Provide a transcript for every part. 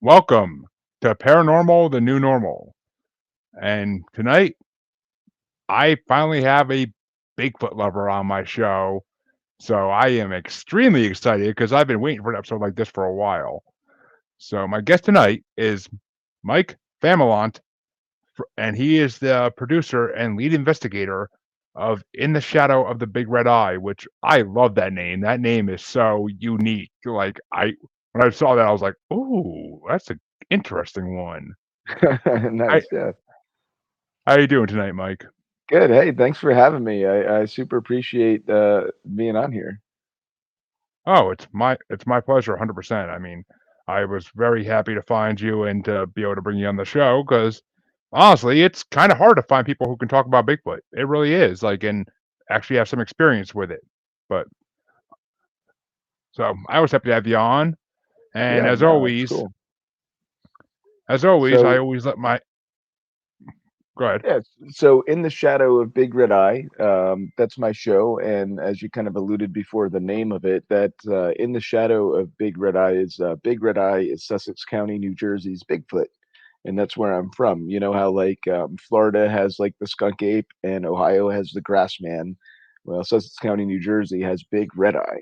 Welcome to Paranormal the New Normal. And tonight, I finally have a Bigfoot lover on my show. So I am extremely excited because I've been waiting for an episode like this for a while. So my guest tonight is Mike Familant, and he is the producer and lead investigator of In the Shadow of the Big Red Eye, which I love that name. That name is so unique. When I saw that, I was like, "Ooh, that's an interesting one." I Nice, yeah. How you doing tonight, Mike? Good. Hey, thanks for having me. I super appreciate being on here. Oh, it's my pleasure, 100%. I mean, I was very happy to find you and to be able to bring you on the show because honestly, it's kind of hard to find people who can talk about Bigfoot. It really is, and actually have some experience with it. But so I was happy to have you on, and Yeah, no, it's cool. as always, I So always let my go ahead. yeah, so in the shadow of Big Red Eye, that's my show, and as you kind of alluded before, the name of it, that in the shadow of Big Red Eye is Big Red Eye is Sussex County, New Jersey's Bigfoot, and that's where I'm from. You know how like Florida has like the skunk ape, and Ohio has the grass man. Well, Sussex County, New Jersey has Big Red Eye.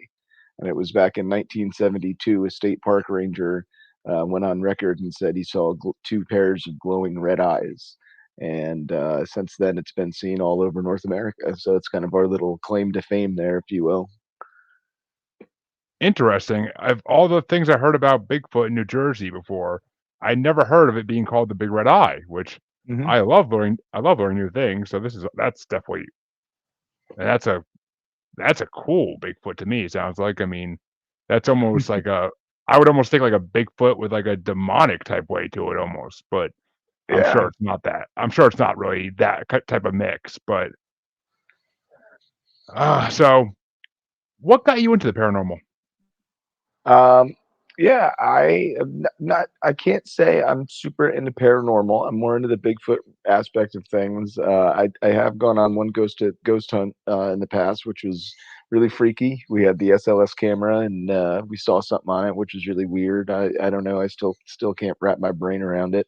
And it was back in 1972. A state park ranger went on record and said he saw two pairs of glowing red eyes. And since then, it's been seen all over North America. So it's kind of our little claim to fame there, if you will. Interesting. Of all the things I heard about Bigfoot in New Jersey before, I never heard of it being called the Big Red Eye, which Hmm. I love learning. I love learning new things. So that's definitely that's a cool Bigfoot to me. It sounds like. I mean, that's almost like a. I would almost think like a Bigfoot with like a demonic type way to it almost, but I'm sure Yeah. it's not that. I'm sure it's not really that type of mix. But so what got you into the paranormal? Um, yeah, I am not. I can't say I'm super into paranormal. I'm more into the Bigfoot aspect of things. I have gone on one ghost hunt in the past, which was really freaky. We had the SLS camera, and we saw something on it, which was really weird. I don't know. I still can't wrap my brain around it.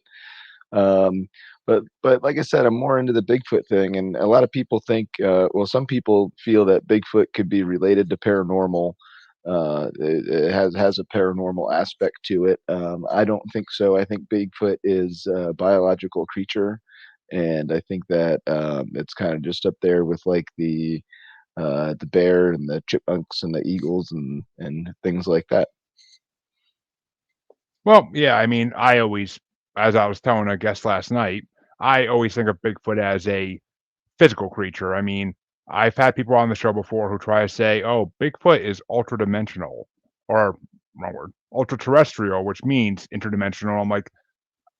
Um, but like I said, I'm more into the Bigfoot thing, and a lot of people think, well, some people feel that Bigfoot could be related to paranormal. It has a paranormal aspect to it. I don't think so. I think Bigfoot is a biological creature, and I think that it's kind of just up there with like the bear and the chipmunks and the eagles and things like that. Well, yeah, I mean, as I was telling a guest last night, I always think of Bigfoot as a physical creature. I mean, I've had people on the show before who try to say, "Oh, Bigfoot is ultra dimensional," or wrong word, ultra terrestrial, which means interdimensional. I'm like,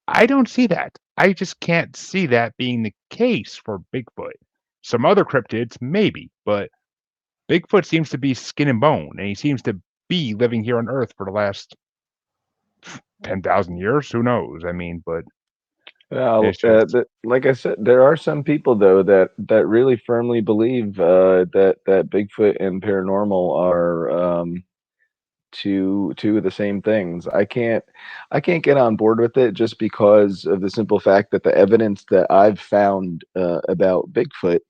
I don't see that. I just can't see that being the case for Bigfoot. Some other cryptids, maybe, but Bigfoot seems to be skin and bone, and he seems to be living here on Earth for the last 10,000 years. Who knows? I mean, but Well, it's just like I said, there are some people though that really firmly believe that Bigfoot and paranormal are two of the same things. I can't get on board with it just because of the simple fact that the evidence that I've found about Bigfoot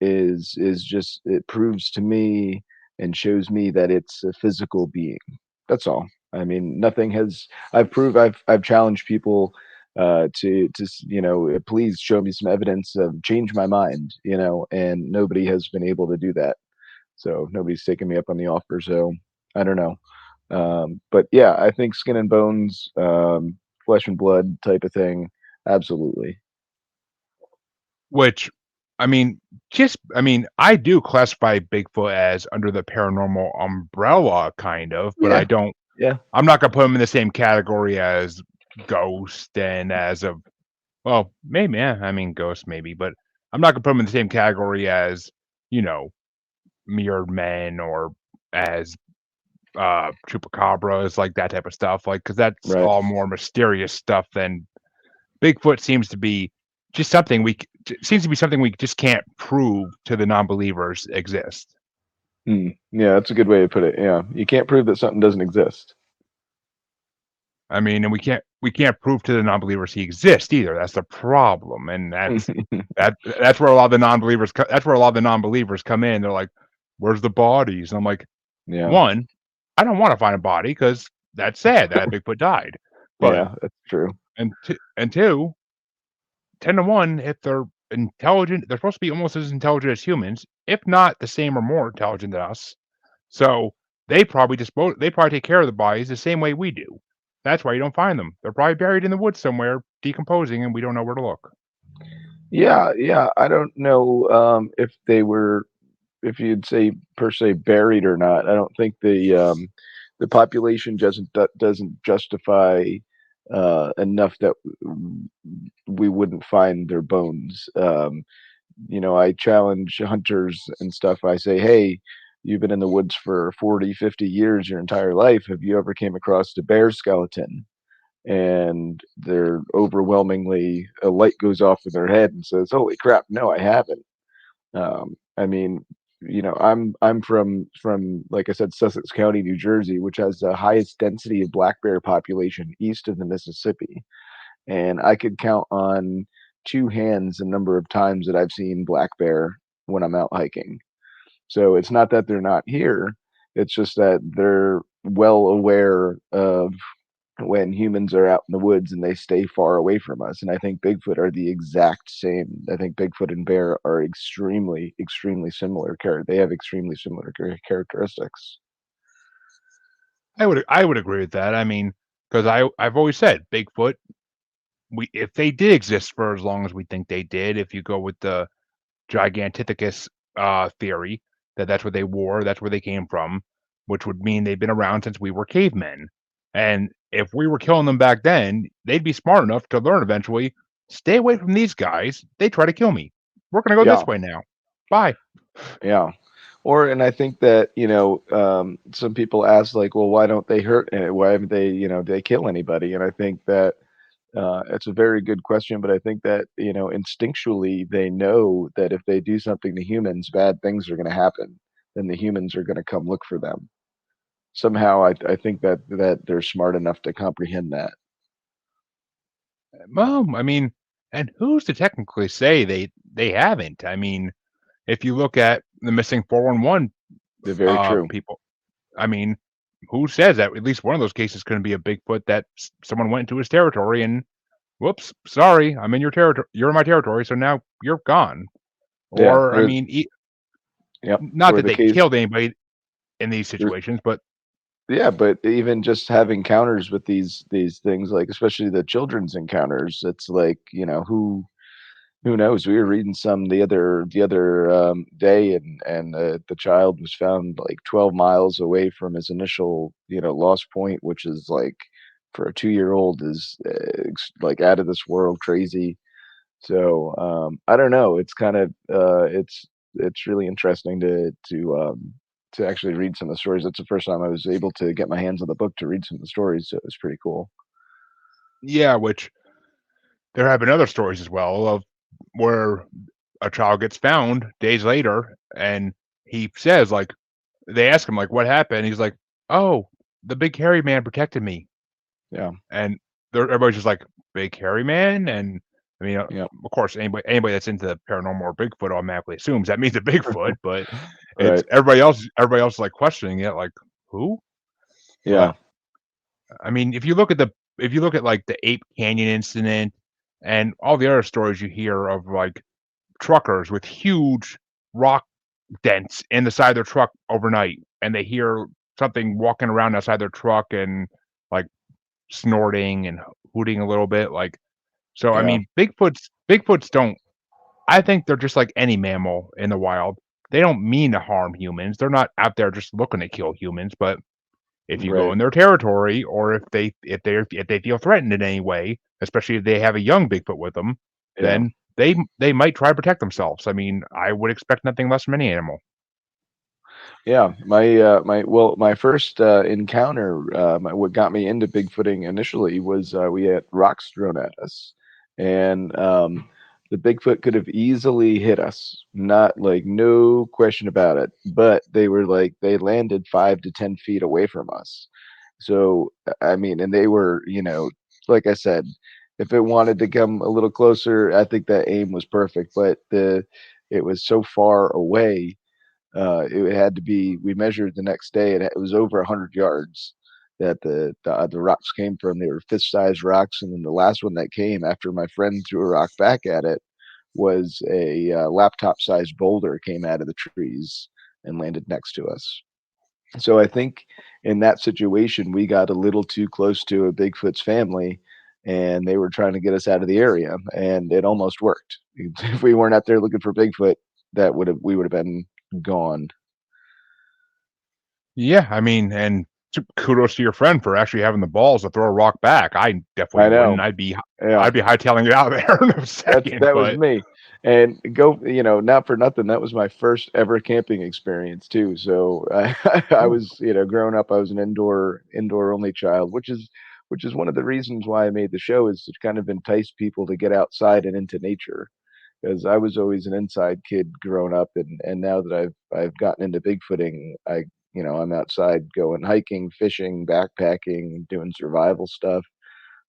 is just it proves to me and shows me that it's a physical being. That's all. I mean, nothing has. I've challenged people please show me some evidence of change my mind, and nobody has been able to do that. So nobody's taken me up on the offer. So I don't know. But yeah, I think skin and bones, flesh and blood type of thing. Absolutely. which I mean, I do classify Bigfoot as under the paranormal umbrella kind of, but Yeah. Yeah. I'm not gonna put him in the same category as Ghost and as of well, maybe, yeah, I mean, Ghost maybe, but I'm not gonna put him in the same category as, you know, Mirrored Men or as, Chupacabras, like, that type of stuff, like, because that's Right. all more mysterious stuff than Bigfoot seems to be just something seems to be something we just can't prove to the non-believers exist. Yeah, that's a good way to put it. Yeah. You can't prove that something doesn't exist. I mean, and we can't prove to the non-believers he exists either. That's the problem, and that's where a lot of the non-believers that's where a lot of the non-believers come in. They're like, "Where's the bodies?" And I'm like, Yeah, one, I don't want to find a body because that's sad that Bigfoot died, but yeah, that's true. and two, 10 to 1, if they're intelligent, they're supposed to be almost as intelligent as humans, if not the same or more intelligent than us. So they probably take care of the bodies the same way we do. That's why you don't find them. They're probably buried in the woods somewhere, decomposing, and we don't know where to look. Yeah, yeah. I don't know if they were, if you'd say per se buried or not. I don't think the population doesn't justify enough that we wouldn't find their bones. I challenge hunters and stuff. I say, hey, you've been in the woods for 40, 50 years, your entire life. Have you ever came across a bear skeleton? And they're overwhelmingly, a light goes off in their head and says, holy crap, no, I haven't. I mean, I'm from like I said, Sussex County, New Jersey, which has the highest density of black bear population east of the Mississippi, and I could count on two hands the number of times that I've seen black bear when I'm out hiking. So it's not that they're not here; it's just that they're well aware of when humans are out in the woods and they stay far away from us. And I think Bigfoot are the exact same. I think Bigfoot and bear are extremely, extremely similar. They have extremely similar characteristics. I would agree with that. I mean, because I've always said Bigfoot. We if they did exist for as long as we think they did, if you go with the Gigantopithecus theory, that's what they wore, that's where they came from, which would mean they've been around since we were cavemen. And if we were killing them back then, they'd be smart enough to learn eventually. Stay away from these guys. They try to kill me. We're gonna go Yeah, this way now. Bye. yeah. And I think that some people ask like, well, why don't they hurt? Why haven't they, do they kill anybody? And I think that it's a very good question, but I think that instinctually they know that if they do something to humans, bad things are going to happen. Then the humans are going to come look for them. Somehow, I think that they're smart enough to comprehend that. Well, I mean, and who's to technically say they haven't? I mean, if you look at the missing 411 They're very true. people, I mean, who says that at least one of those cases couldn't be a Bigfoot that someone went into his territory and whoops, sorry, I'm in your territory. You're in my territory, so now you're gone. Yeah, Or I or mean, yep, not or that the they case. killed anybody in these or- situations, but Yeah, but even just having encounters with these things, like especially the children's encounters, it's like who knows? We were reading some the other day, and the child was found like 12 miles away from his initial lost point, which is like for a 2-year-old is like out of this world crazy. So I don't know. It's kind of it's really interesting to actually read some of the stories. That's the first time I was able to get my hands on the book to read some of the stories. So it was pretty cool. yeah, which there have been other stories as well of where a child gets found days later and he says like they ask him like what happened. He's like, "Oh, the big hairy man protected me." Yeah, And everybody's just like, "Big hairy man?" And I mean, yeah, of course, anybody that's into paranormal or Bigfoot automatically assumes that means a Bigfoot, but it's right. everybody else is like questioning it, like who? Yeah, But I mean, if you look at like the Ape Canyon incident and all the other stories you hear of like truckers with huge rock dents in the side of their truck overnight, and they hear something walking around outside their truck and like snorting and hooting a little bit, like so. I yeah, mean, Bigfoots don't. I think they're just like any mammal in the wild. They don't mean to harm humans. They're not out there just looking to kill humans, but if you go right. in their territory or if they feel threatened in any way, especially if they have a young Bigfoot with them, Yeah. then they might try to protect themselves. I mean, I would expect nothing less from any animal. Yeah, my first encounter, what got me into Bigfooting initially was we had rocks thrown at us, and the Bigfoot could have easily hit us, not like no question about it. But they were like they landed 5 to 10 feet away from us, So, I mean, and they were, like I said, if it wanted to come a little closer, I think that aim was perfect, but it was so far away. It had to be. We measured the next day, and it was over 100 yards that the rocks came from. They were fist-sized rocks, and then the last one that came after my friend threw a rock back at it was a laptop-sized boulder came out of the trees and landed next to us. So I think in that situation, we got a little too close to a Bigfoot's family, and they were trying to get us out of the area, and it almost worked. If we weren't out there looking for Bigfoot, we would have been gone. Yeah, I mean, and kudos to your friend for actually having the balls to throw a rock back. I definitely I know. wouldn't. Yeah. I'd be hightailing it out of there in a second. That was But me. And not for nothing, that was my first ever camping experience too. So I oh, was, growing up, I was an indoor only child, which is one of the reasons why I made the show is to kind of entice people to get outside and into nature. Because I was always an inside kid growing up, and now that I've gotten into bigfooting, I'm outside going hiking, fishing, backpacking, doing survival stuff.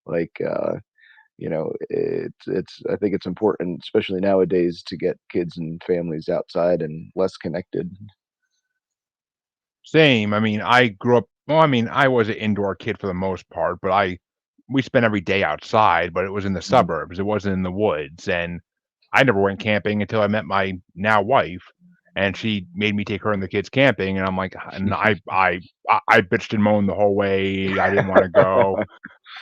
Like it's I think it's important, especially nowadays, to get kids and families outside and less connected. same. I mean, I grew up. Well, I mean, I was an indoor kid for the most part, but we spent every day outside, but it was in the Mm. suburbs. It wasn't in the woods, and I never went camping until I met my now wife, and she made me take her and the kids camping, and I'm like, and I bitched and moaned the whole way. I didn't want to go.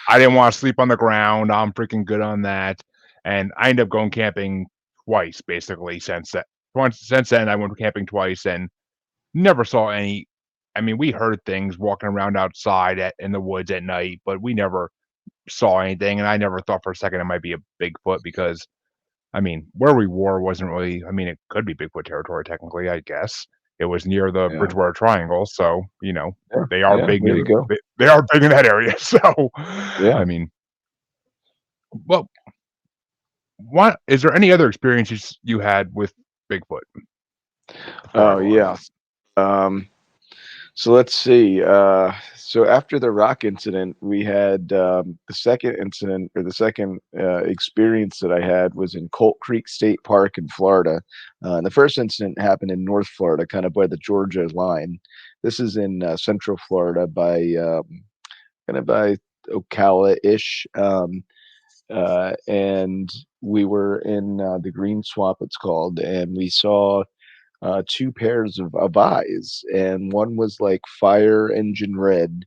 I didn't want to sleep on the ground. I'm freaking good on that, and I ended up going camping twice basically since that. Once since then, I went camping twice and never saw any. I mean, we heard things walking around outside in the woods at night, but we never saw anything, and I never thought for a second it might be a Bigfoot because I mean, where we were wasn't really. I mean, it could be Bigfoot territory technically, I guess. It was near the Yeah, Bridgewater Triangle, so yeah, they are yeah. big There near you go. they are big in that area. So, Yeah. I mean, well, what is there any other experiences you had with Bigfoot before I Oh go on? yeah. Um, so let's see. So after the rock incident, we had the second incident or the second experience that I had was in Colt Creek State Park in Florida. And the first incident happened in North Florida, kind of by the Georgia line. This is in Central Florida, kind of by Ocala-ish. And we were in the Green Swamp, it's called, and we saw two pairs of eyes, and one was like fire engine red,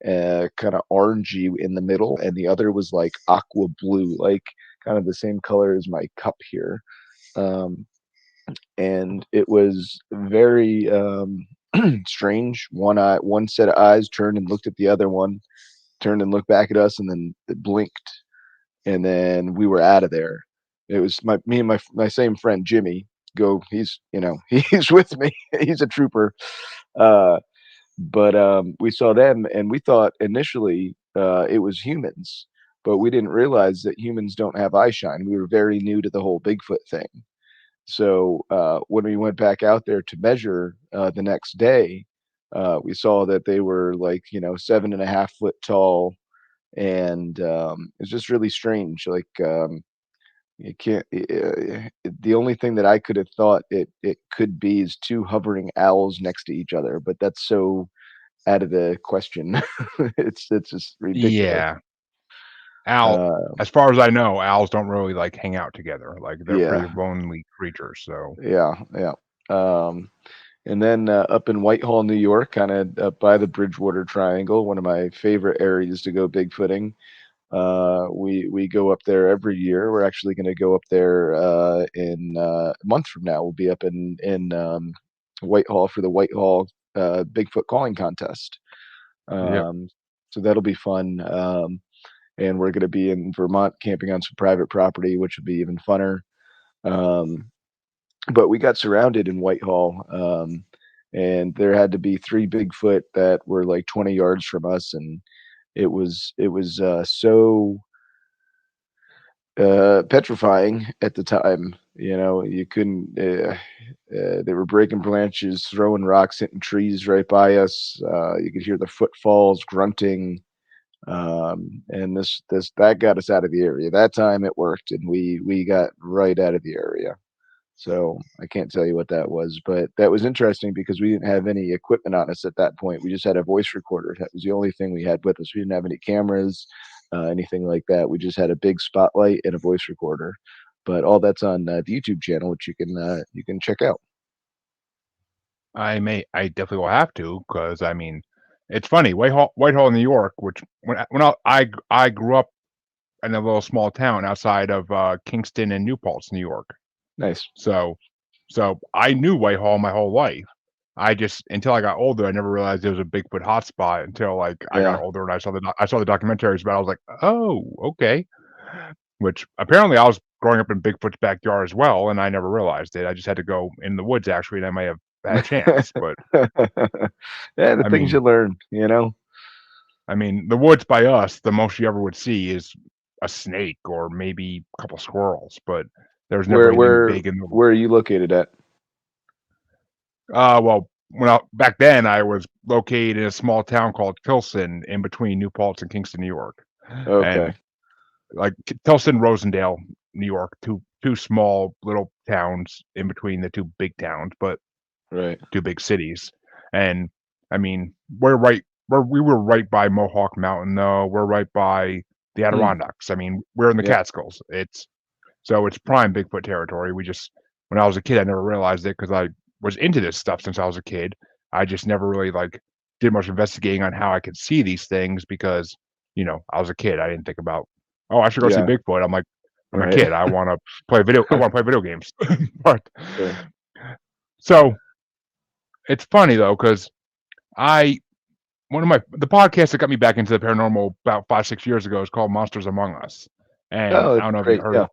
kind of orangey in the middle, and the other was like aqua blue, like kind of the same color as my cup here. Um, and it was very strange. One set of eyes turned and looked at the other one, turned and looked back at us, and then it blinked, and then we were out of there. It was me and my same friend Jimmy. He's he's with me. He's a trooper. Uh, but we saw them, and we thought initially it was humans, but we didn't realize that humans don't have eye shine. We were very new to the whole Bigfoot thing. So when we went back out there to measure the next day, we saw that they were like 7.5 foot tall, and it's just really strange. Like you can't. The only thing that I could have thought it could be is two hovering owls next to each other, but that's so out of the question. It's just ridiculous. Yeah, owl. Uh, As far as I know, owls don't really like hang out together. Like they're pretty yeah, lonely creatures. So yeah, yeah. Um, and then up in Whitehall, New York, kind of up by the Bridgewater Triangle, one of my favorite areas to go bigfooting. We go up there every year. We're actually going to go up there in a month from now. We'll be up in Whitehall for the Whitehall Bigfoot calling contest. yep. Um, so that'll be fun. And we're going to be in Vermont camping on some private property, which will be even funner. Um, but we got surrounded in Whitehall, and there had to be three Bigfoot that were like 20 yards from us, and it was so petrifying at the time. You couldn't. They were breaking branches, throwing rocks, hitting trees right by us. You could hear the footfalls, grunting, and this that got us out of the area. That time it worked, and we got right out of the area. So I can't tell you what that was, but that was interesting because we didn't have any equipment on us at that point. We just had a voice recorder. That was the only thing we had with us. We didn't have any cameras, anything like that. We just had a big spotlight and a voice recorder. But all that's on the YouTube channel, which you can check out. I definitely will have to because I mean, it's funny. Whitehall, New York, which when I grew up in a little small town outside of Kingston and New Paltz, New York. Nice. So I knew Whitehall my whole life. I just until I got older, I never realized it was a Bigfoot hotspot until like I got Yeah. older and I saw the documentaries about it. I was like, oh, okay. Which apparently I was growing up in Bigfoot's backyard as well, and I never realized it. I just had to go in the woods actually, and I may have had a chance. But Yeah, the I things you mean, learn. the woods by us, the most you ever would see is a snake or maybe a couple squirrels, but there's never Where anything where big in the. where are you located at? Well, back then I was located in a small town called Tilson, in between New Paltz and Kingston, New York, and Okay. like Tilson, Rosendale, New York, two small little towns in between the two big towns, but Right. two big cities. And I mean, we were right by Mohawk Mountain, though. We're right by the Hmm. Adirondacks. I mean, we're in the Yep. Catskills. It's prime Bigfoot territory. We just when I was a kid, I never realized it because I was into this stuff since I was a kid. I just never really like did much investigating on how I could see these things because I was a kid. I didn't think about, oh, I should go see Yeah. Bigfoot. I'm a Right. kid. I want to play video games. But Sure. so it's funny though because I one of the podcasts that got me back into the paranormal about 5-6 years ago is called Monsters Among Us, and Oh, I that's don't know if you great. heard Yeah. of.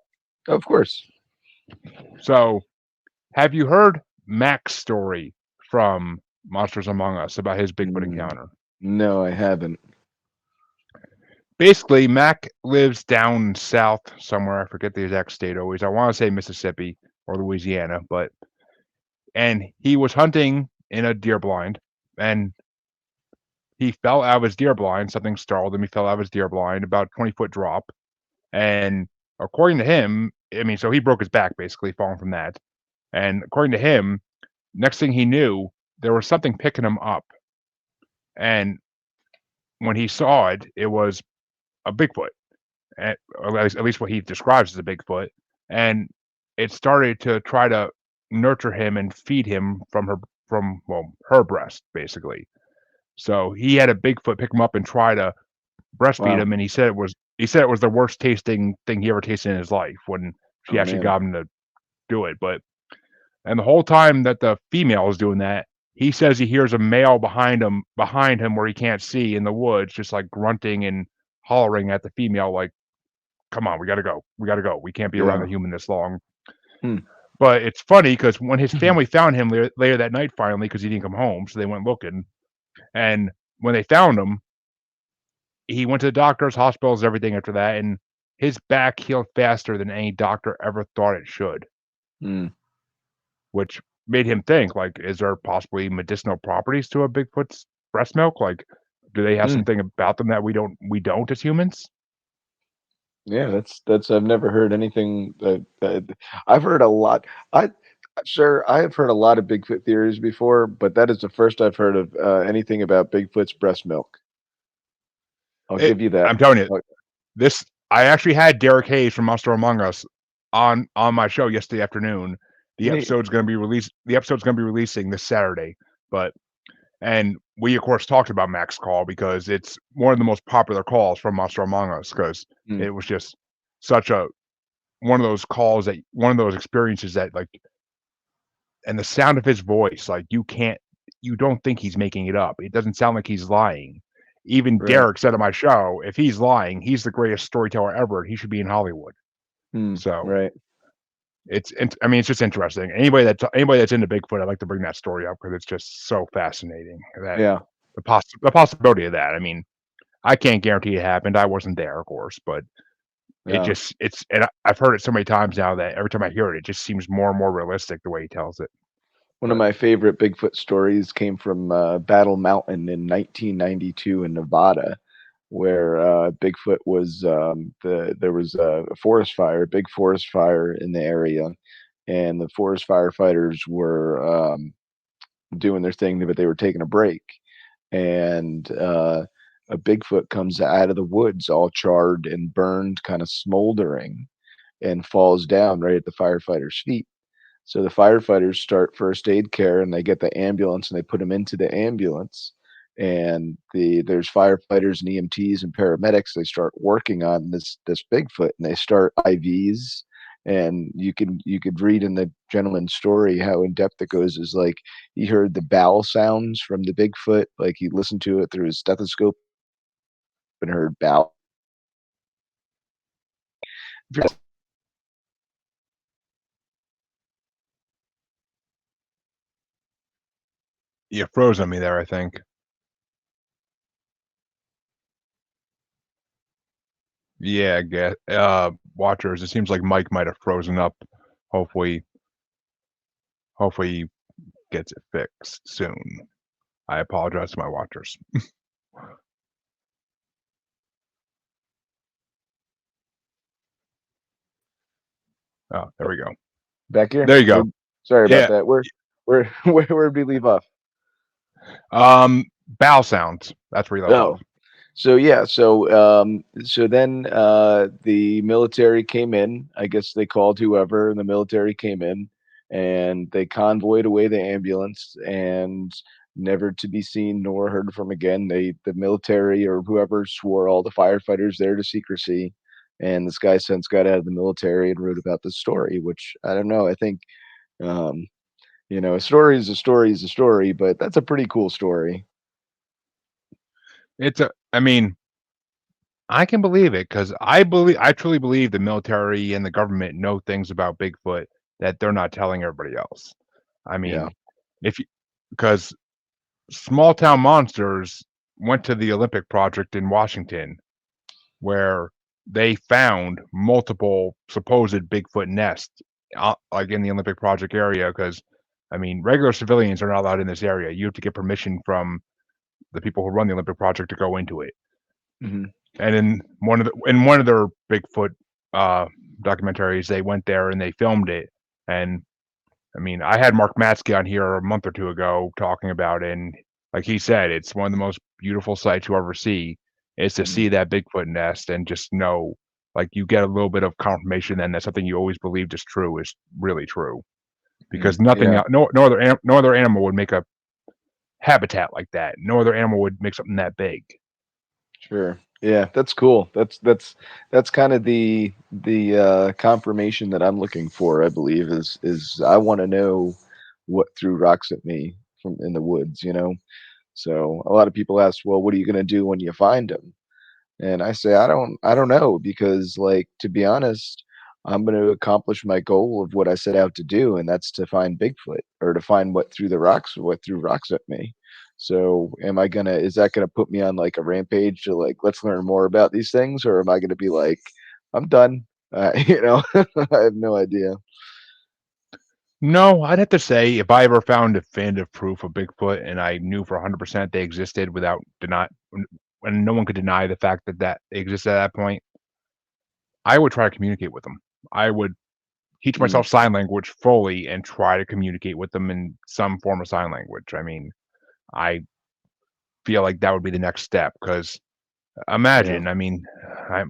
Of course. So have you heard Mac's story from Monsters Among Us about his Bigfoot Mm, encounter? no, I haven't. Basically, Mac lives down south somewhere. I forget the exact state always. I want to say Mississippi or Louisiana, and he was hunting in a deer blind, and he fell out of his deer blind. Something startled him. He fell out of his deer blind, about 20-foot drop. And according to him, I mean, so he broke his back basically falling from that. And according to him, next thing he knew, there was something picking him up. And when he saw it, it was a Bigfoot, or at least what he describes as a Bigfoot. And it started to try to nurture him and feed him from her breast, basically. So he had a Bigfoot pick him up and try to breastfeed Wow. him, and he said it was the worst tasting thing he ever tasted in his life when she Oh actually man. got him to do it. And the whole time that the female is doing that, he says he hears a male behind him where he can't see in the woods, just like grunting and hollering at the female, like, "Come on, we gotta go. We gotta go. We can't be around the Yeah. human this long." Hmm. But it's funny because when his family found him later that night, finally, because he didn't come home, so they went looking. And when they found him, he went to the doctors, hospitals, everything after that, and his back healed faster than any doctor ever thought it should, Hmm. which made him think, like, is there possibly medicinal properties to a Bigfoot's breast milk? Like, do they have Hmm. something about them that we don't as humans? Yeah, that's I've never heard anything that I've heard a lot. I Sure, I have heard a lot of Bigfoot theories before, but that is the first I've heard of anything about Bigfoot's breast milk. I'll It give you that. I'm telling you, Uh, this I actually had Derek Hayes from Monster Among Us on my show yesterday afternoon. Neat. The episode's gonna be releasing this Saturday, but and we of course talked about Mac's call because it's one of the most popular calls from Monster Among Us because Hmm. it was just such a one of those experiences that like and the sound of his voice, like you don't think he's making it up. It doesn't sound like he's lying. Even Right. Derek said on my show, if he's lying, he's the greatest storyteller ever. He should be in Hollywood. Hmm. So Right. I mean, it's just interesting. Anybody that's into Bigfoot, I'd like to bring that story up because it's just so fascinating that Yeah. the possibility of that. I mean, I can't guarantee it happened. I wasn't there, of course, but Yeah. and I've heard it so many times now that every time I hear it, it just seems more and more realistic the way he tells it. One of But my favorite Bigfoot stories came from Battle Mountain in 1992 in Nevada, where Bigfoot was there was a forest fire, a big forest fire in the area, and the forest firefighters were doing their thing, but they were taking a break, and a Bigfoot comes out of the woods, all charred and burned, kind of smoldering, and falls down right at the firefighters' feet. So the firefighters start first aid care and they get the ambulance and they put him into the ambulance. And there's firefighters and EMTs and paramedics. They start working on this Bigfoot and they start IVs. And you could read in the gentleman's story how in depth it goes. Is like he heard the bowel sounds from the Bigfoot, like he listened to it through his stethoscope and heard bowel. you froze on me there, I think. Yeah, I guess. Watchers, it seems like Mike might have frozen up. Hopefully, hopefully he gets it fixed soon. I apologize to my watchers. Oh, there we go. Back here. There you go. Sorry about Yeah. that. Where did we leave off? Bowel sounds. That's where he left Oh, off. so yeah, so then the military came in. I guess they called whoever, and the military came in, and they convoyed away the ambulance, and never to be seen nor heard from again. The military or whoever swore all the firefighters there to secrecy, and this guy since got out of the military and wrote about the story. Which I don't know. I think um, a story is a story is a story, but that's a pretty cool story. I mean, I can believe it because I truly believe the military and the government know things about Bigfoot that they're not telling everybody else. I Yeah. mean, if you, because small town monsters went to the Olympic project in Washington where they found multiple supposed Bigfoot nests, like in the Olympic project area. Because I mean, regular civilians are not allowed in this area. You have to get permission from the people who run the Olympic project to go into it. Hmm. And in one of their Bigfoot uh, documentaries, they went there and they filmed it. And I mean, I had Mark Matsky on here a month or two ago talking about it, and like he said, it's one of the most beautiful sights you'll ever see is to Hmm. see that Bigfoot nest and just know, like, you get a little bit of confirmation then that something you always believed is true is really true. Because nothing Yeah. else, no other animal would make a habitat like that. No other animal would make something that big. Sure. Yeah, that's cool. That's kind of the confirmation that I'm looking for, I believe, is I want to know what threw rocks at me from in the woods. So a lot of people ask, well, what are you going to do when you find them? And I say, I don't know because like to be honest, I'm going to accomplish my goal of what I set out to do, and that's to find Bigfoot or to find what threw rocks at me. So is that gonna put me on like a rampage to like let's learn more about these things, or am I gonna be like, I'm done? I have no idea. No, I'd have to say if I ever found definitive proof of Bigfoot and I knew for 100% they existed without deny, when no one could deny the fact that they existed at that point, I would try to communicate with them. I would teach Mm, myself sign language fully and try to communicate with them in some form of sign language. I mean, I feel like that would be the next step because yeah. imagine, I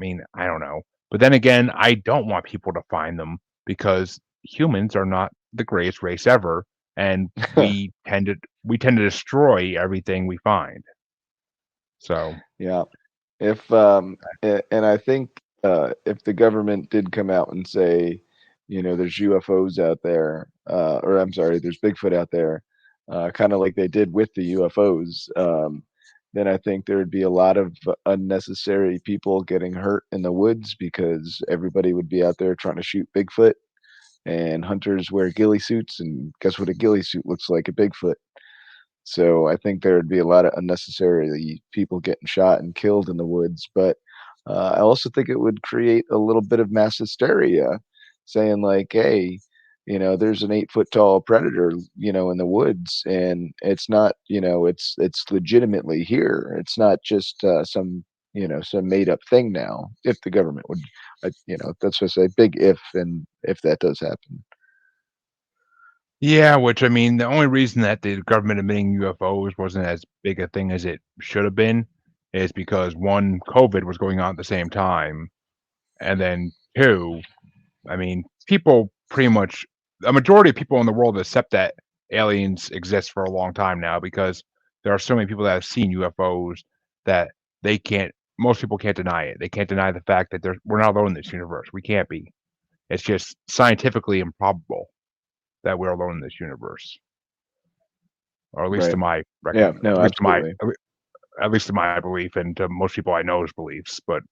don't know. But then again, I don't want people to find them because humans are not the greatest race ever, and we tend to destroy everything we find. So Yeah. If and I think if the government did come out and say, there's UFOs out there, or I'm sorry, there's Bigfoot out there, kind of like they did with the UFOs, then I think there would be a lot of unnecessary people getting hurt in the woods because everybody would be out there trying to shoot Bigfoot, and hunters wear ghillie suits, and guess what a ghillie suit looks like? A Bigfoot. So I think there would be a lot of unnecessarily people getting shot and killed in the woods. But I also think it would create a little bit of mass hysteria, saying like, "Hey, there's an 8 foot tall predator, in the woods, and it's not, it's legitimately here. It's not just some made up thing now." If the government would, that's what I say, big if, and if that does happen. Yeah, which I mean, the only reason that the government admitting UFOs wasn't as big a thing as it should have been is because one, COVID was going on at the same time, and then two, I mean, people pretty much a majority of people in the world accept that aliens exist for a long time now because there are so many people that have seen UFOs that they can't. Most people can't deny it. They can't deny the fact that we're not alone in this universe. We can't be. It's just scientifically improbable that we're alone in this universe, or at least to Right. my Yeah. reckon, No. at least to my Absolutely. at least to my belief, and to most people I know's beliefs. But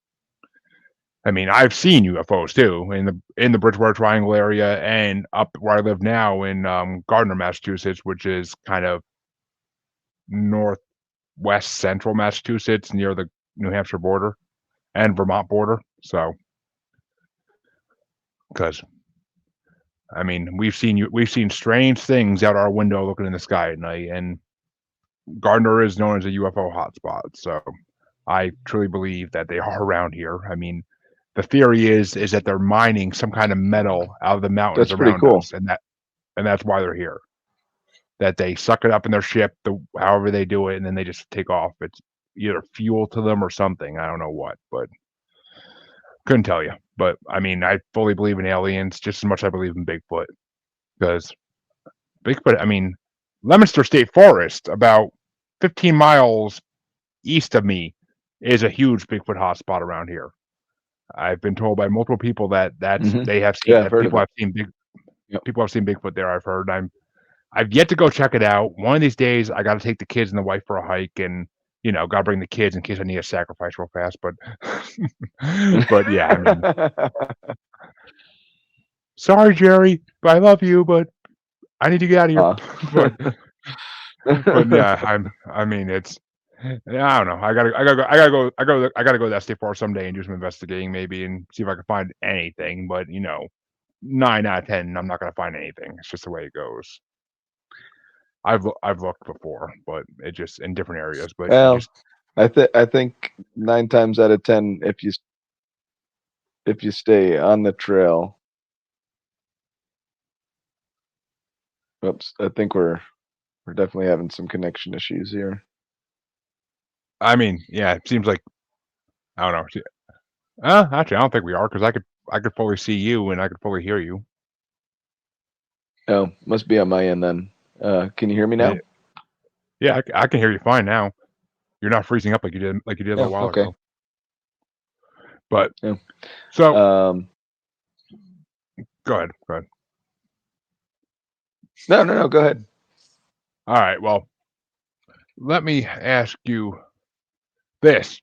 I mean, I've seen UFOs too in the Bridgewater Triangle area and up where I live now in Gardner, Massachusetts, which is kind of northwest central Massachusetts near the New Hampshire border and Vermont border. So, because I mean, we've seen strange things out our window looking in the sky at night, and Gardner is known as a UFO hotspot. So, I truly believe that they are around here. I mean, the theory is that they're mining some kind of metal out of the mountains That's pretty around cool. us, and that's why they're here. That they suck it up in their ship, however they do it, and then they just take off. It's either fuel to them or something. I don't know what, but couldn't tell you. But I mean, I fully believe in aliens just as much as I believe in Bigfoot because Bigfoot. I mean, Leominster State Forest, about 15 miles east of me, is a huge Bigfoot hotspot around here. I've been told by multiple people that Hmm. they have seen Yeah, I've that heard of it. Yep. people have seen Bigfoot there. I've heard. I've yet to go check it out. One of these days, I got to take the kids and the wife for a hike, and got to bring the kids in case I need a sacrifice real fast. But, but yeah, I mean, sorry, Jerry, but I love you, but I need to get out of here. Aw. but, but yeah, I mean, it's. I don't know. I gotta go to that state forest someday and do some investigating, maybe, and see if I can find anything. But 9 out of 10, I'm not gonna find anything. It's just the way it goes. I've looked before, but it just in different areas, but it Well, just I think 9 times out of 10, if you stay on the trail. Oops, I think we're definitely having some connection issues here. I mean, yeah, it seems like I don't know. Actually, I don't think we are because I could fully see you and I could fully hear you. Oh, must be on my end then. Can you hear me Yeah, now? yeah, I can hear you fine now. You're not freezing up like you did a Yeah. little while Okay. ago. But Yeah. so Um. go ahead, go ahead. No. No. No. Go ahead. All right, well, let me ask you this: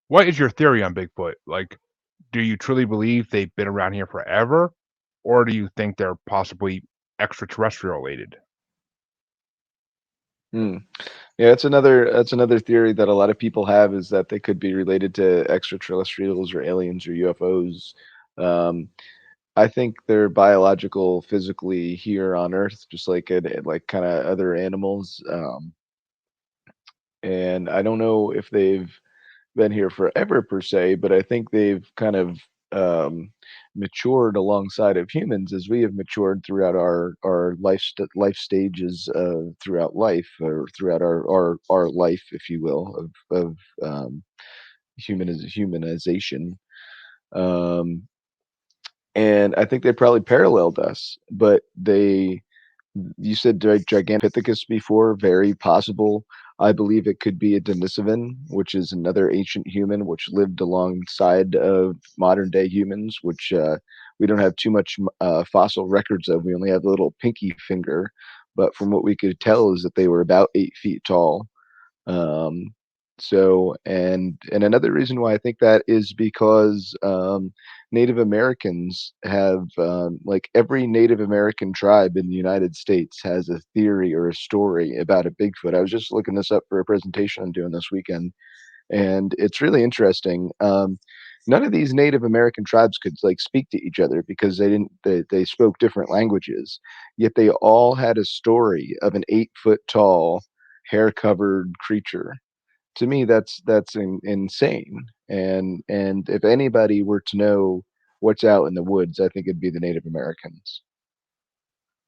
what is your theory on Bigfoot? Like, do you truly believe they've been around here forever, or do you think they're possibly extraterrestrial related? Hmm. Yeah, that's another theory that a lot of people have, is that they could be related to extraterrestrials or aliens or UFOs. Um, I think they're biological, physically here on Earth, just like kind of other animals. And I don't know if they've been here forever per se, but I think they've kind of matured alongside of humans as we have matured throughout our life stages throughout life, or throughout our life, if you will, of humanization. Um, and I think they probably paralleled us, but they you said Gigantopithecus before, very possible. I believe it could be a Denisovan, which is another ancient human which lived alongside of modern day humans, which we don't have too much fossil records of. We only have the little pinky finger, but from what we could tell is that they were about 8 feet tall. Um, and another reason why I think that is because Native Americans have, like every Native American tribe in the United States has a theory or a story about a Bigfoot. I was just looking this up for a presentation I'm doing this weekend, and it's really interesting. None of these Native American tribes could like speak to each other because they spoke different languages, yet they all had a story of an 8 foot tall, hair covered creature. To me, that's insane. And if anybody were to know what's out in the woods, I think it'd be the Native Americans.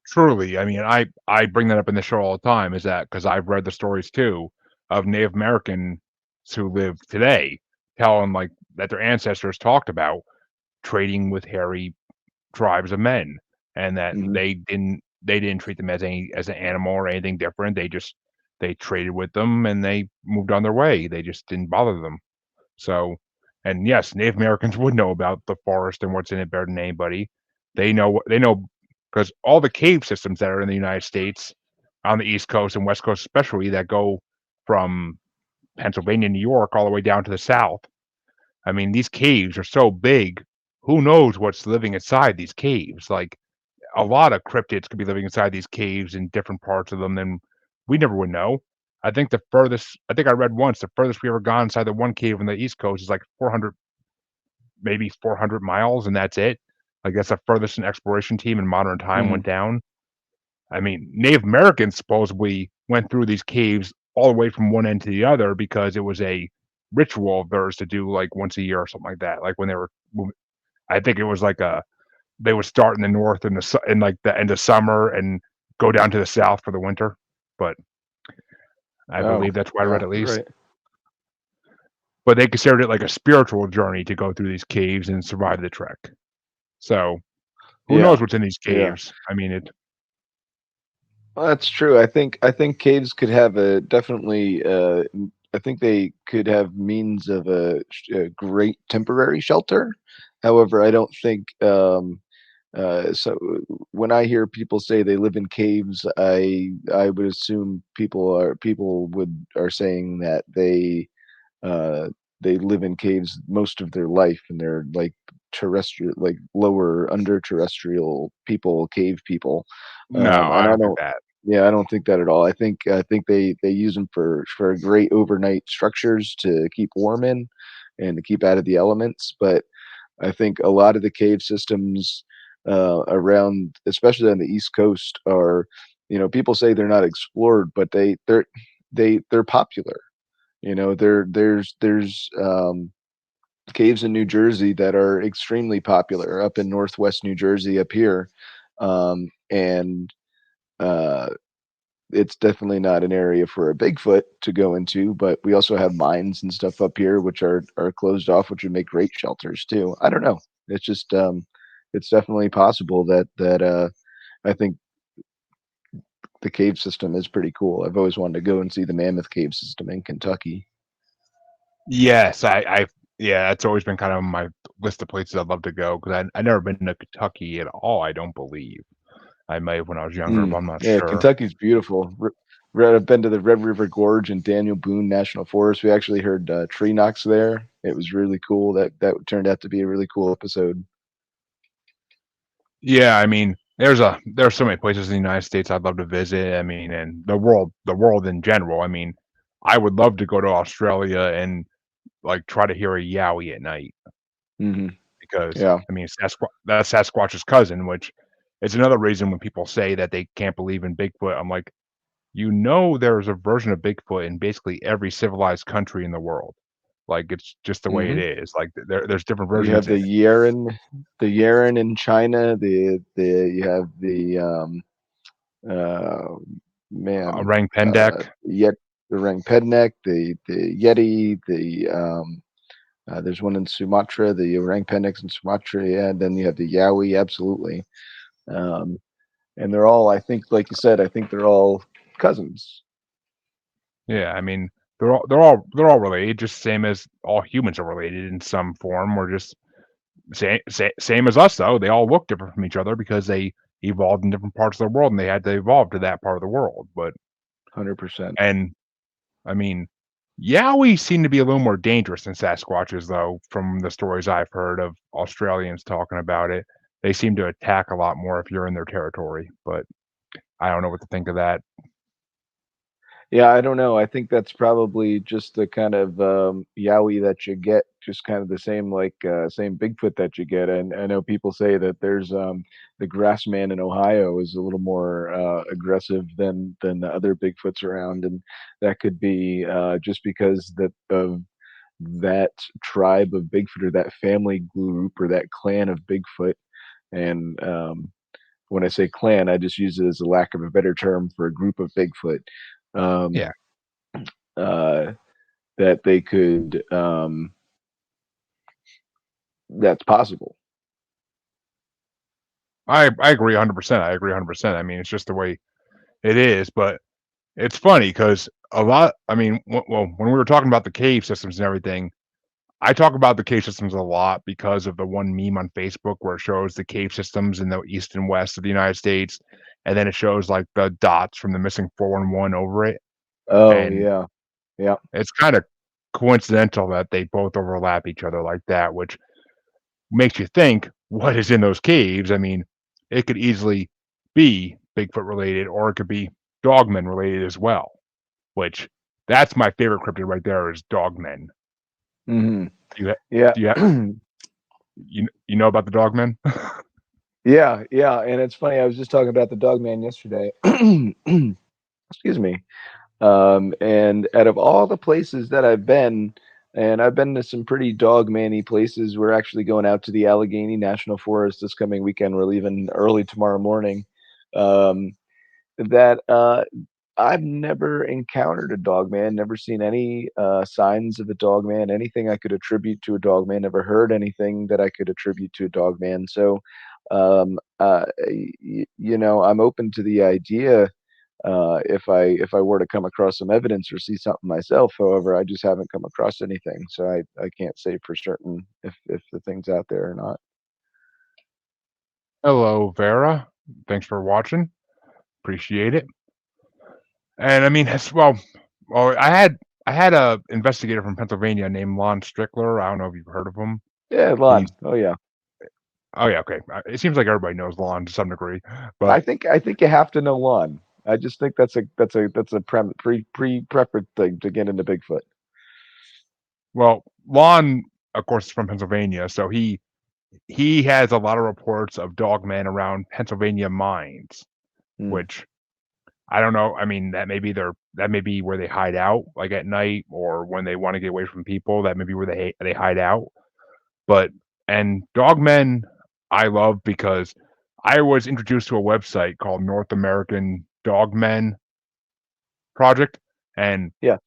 Truly, I mean, I bring that up in the show all the time, is that because I've read the stories too of Native Americans who live today telling, like, that their ancestors talked about trading with hairy tribes of men, and that Hmm. they didn't treat them as an animal or anything different. They traded with them and they moved on their way. They just didn't bother them. So, and yes, Native Americans would know about the forest and what's in it better than anybody. They know because all the cave systems that are in the United States, on the East Coast and West Coast especially, that go from Pennsylvania, New York, all the way down to the South. I mean, these caves are so big. Who knows what's living inside these caves? Like, a lot of cryptids could be living inside these caves in different parts of them, and we never would know. I think I read once the furthest we ever gone inside the one cave on the East Coast is like 400, maybe 400 miles, and that's it. Like, that's the furthest an exploration team in modern time Hmm. went down. I mean, Native Americans supposedly went through these caves all the way from one end to the other because it was a ritual of theirs to do like once a year or something like that. Like when they were, I think it was like they would start in the north in like the end of summer and go down to the south for the winter. But I Oh, believe that's what I read yeah, at least. right. But they considered it like a spiritual journey to go through these caves and survive the trek. So who knows Yeah, what's in these yeah. caves? I mean, it. Well, that's true. I think caves could have a definitely. I think they could have means of a great temporary shelter. However, I don't think. So when I hear people say they live in caves, I would assume people would are saying that uh, they live in caves most of their life, and they're like terrestrial, like lower under terrestrial people, cave people. No, I And I don't think don't, that. yeah, I don't think that at all. I think they use them for great overnight structures to keep warm in and to keep out of the elements. But I think a lot of the cave systems around, especially on the East Coast, are, people say they're not explored, but they're popular. There's caves in New Jersey that are extremely popular up in Northwest New Jersey up here, and uh, it's definitely not an area for a Bigfoot to go into. But we also have mines and stuff up here which are closed off, which would make great shelters too. I don't know. It's just it's definitely possible that I think the cave system is pretty cool. I've always wanted to go and see the Mammoth Cave system in Kentucky. Yes, yeah, that's always been kind of on my list of places I'd love to go because I never been to Kentucky at all. I don't believe I may have when I was younger, but I'm not Yeah, sure. Kentucky's beautiful. I've been to the Red River Gorge and Daniel Boone National Forest. We actually heard tree knocks there. It was really cool. That turned out to be a really cool episode. Yeah, I mean, there's so many places in the United States I'd love to visit. I mean, and the world in general. I mean, I would love to go to Australia and like try to hear a yowie at night Hmm. because Yeah, I mean, that's Sasquatch's cousin, which is another reason when people say that they can't believe in Bigfoot. I'm like, there's a version of Bigfoot in basically every civilized country in the world. Like it's just the way it hmm. is. Like there's different You versions. have the Yaren in China. The you have the uh, man, Orang Pendek. yet the Rangpednek, the Yeti, there's one in Sumatra, the orang pendeks in Sumatra, yeah, and then you have the Yowie, absolutely. Um, and they're all, I think, like you said, I think they're all cousins. Yeah, I mean, they're all related, just same as all humans are related in some form. We're just same as us though. They all look different from each other because they evolved in different parts of the world and they had to evolve to that part of the world. But 100%. and I mean, Yowie seem to be a little more dangerous than Sasquatches though, from the stories I've heard of Australians talking about it. They seem to attack a lot more if you're in their territory, but I don't know what to think of that. Yeah, I don't know. I think that's probably just the kind of yowie that you get, just kind of the same like same Bigfoot that you get. And I know people say that there's the grass man in Ohio is a little more aggressive than the other Bigfoots around, and that could be just because that of that tribe of Bigfoot or that family group or that clan of Bigfoot. And when I say clan, I just use it as a lack of a better term for a group of Bigfoot. Um, Yeah, uh, that they could that's possible. I agree 100%. I agree 100%. I mean, it's just the way it is, but it's funny because a lot. I mean, well, when we were talking about the cave systems and everything, I talk about the cave systems a lot because of the one meme on Facebook where it shows the cave systems in the east and west of the United States, and then it shows like the dots from the missing 411 over it, Oh and yeah, yeah. it's kind of coincidental that they both overlap each other like that, which makes you think what is in those caves. I mean, it could easily be Bigfoot related, or it could be Dogman related as well. Which that's my favorite cryptid right there is Dogmen. Hmm. Do you Yeah. do you you know about the Dogmen? Yeah, yeah. And it's funny. I was just talking about the Dogman yesterday. Excuse me. And out of all the places that I've been, and I've been to some pretty dogman-y places. We're actually going out to the Allegheny National Forest this coming weekend. We're leaving early tomorrow morning. Um, that I've never encountered a dog man, never seen any signs of a dog man, anything I could attribute to a dog man, never heard anything that I could attribute to a dog man. So, you know, I'm open to the idea if I were to come across some evidence or see something myself. However, I just haven't come across anything, so I can't say for certain if the thing's out there or not. Hello, Vera. Thanks for watching. Appreciate it. And I mean, as well, I had a investigator from Pennsylvania named Lon Strickler. I don't know if you've heard of him. Yeah, He's Lon. Oh yeah. oh yeah, okay. It seems like everybody knows Lon to some degree, I but think I think you have to know Lon. I just think that's a preferred thing to get into Bigfoot. well, Lon, of course, is from Pennsylvania, so he has a lot of reports of dogmen around Pennsylvania mines, Hmm. which I don't know. I mean, that may be where they hide out, like at night, or when they want to get away from people. That may be where they hide out. But and dogmen, I love because I was introduced to a website called North American Dogmen Project, and Yeah.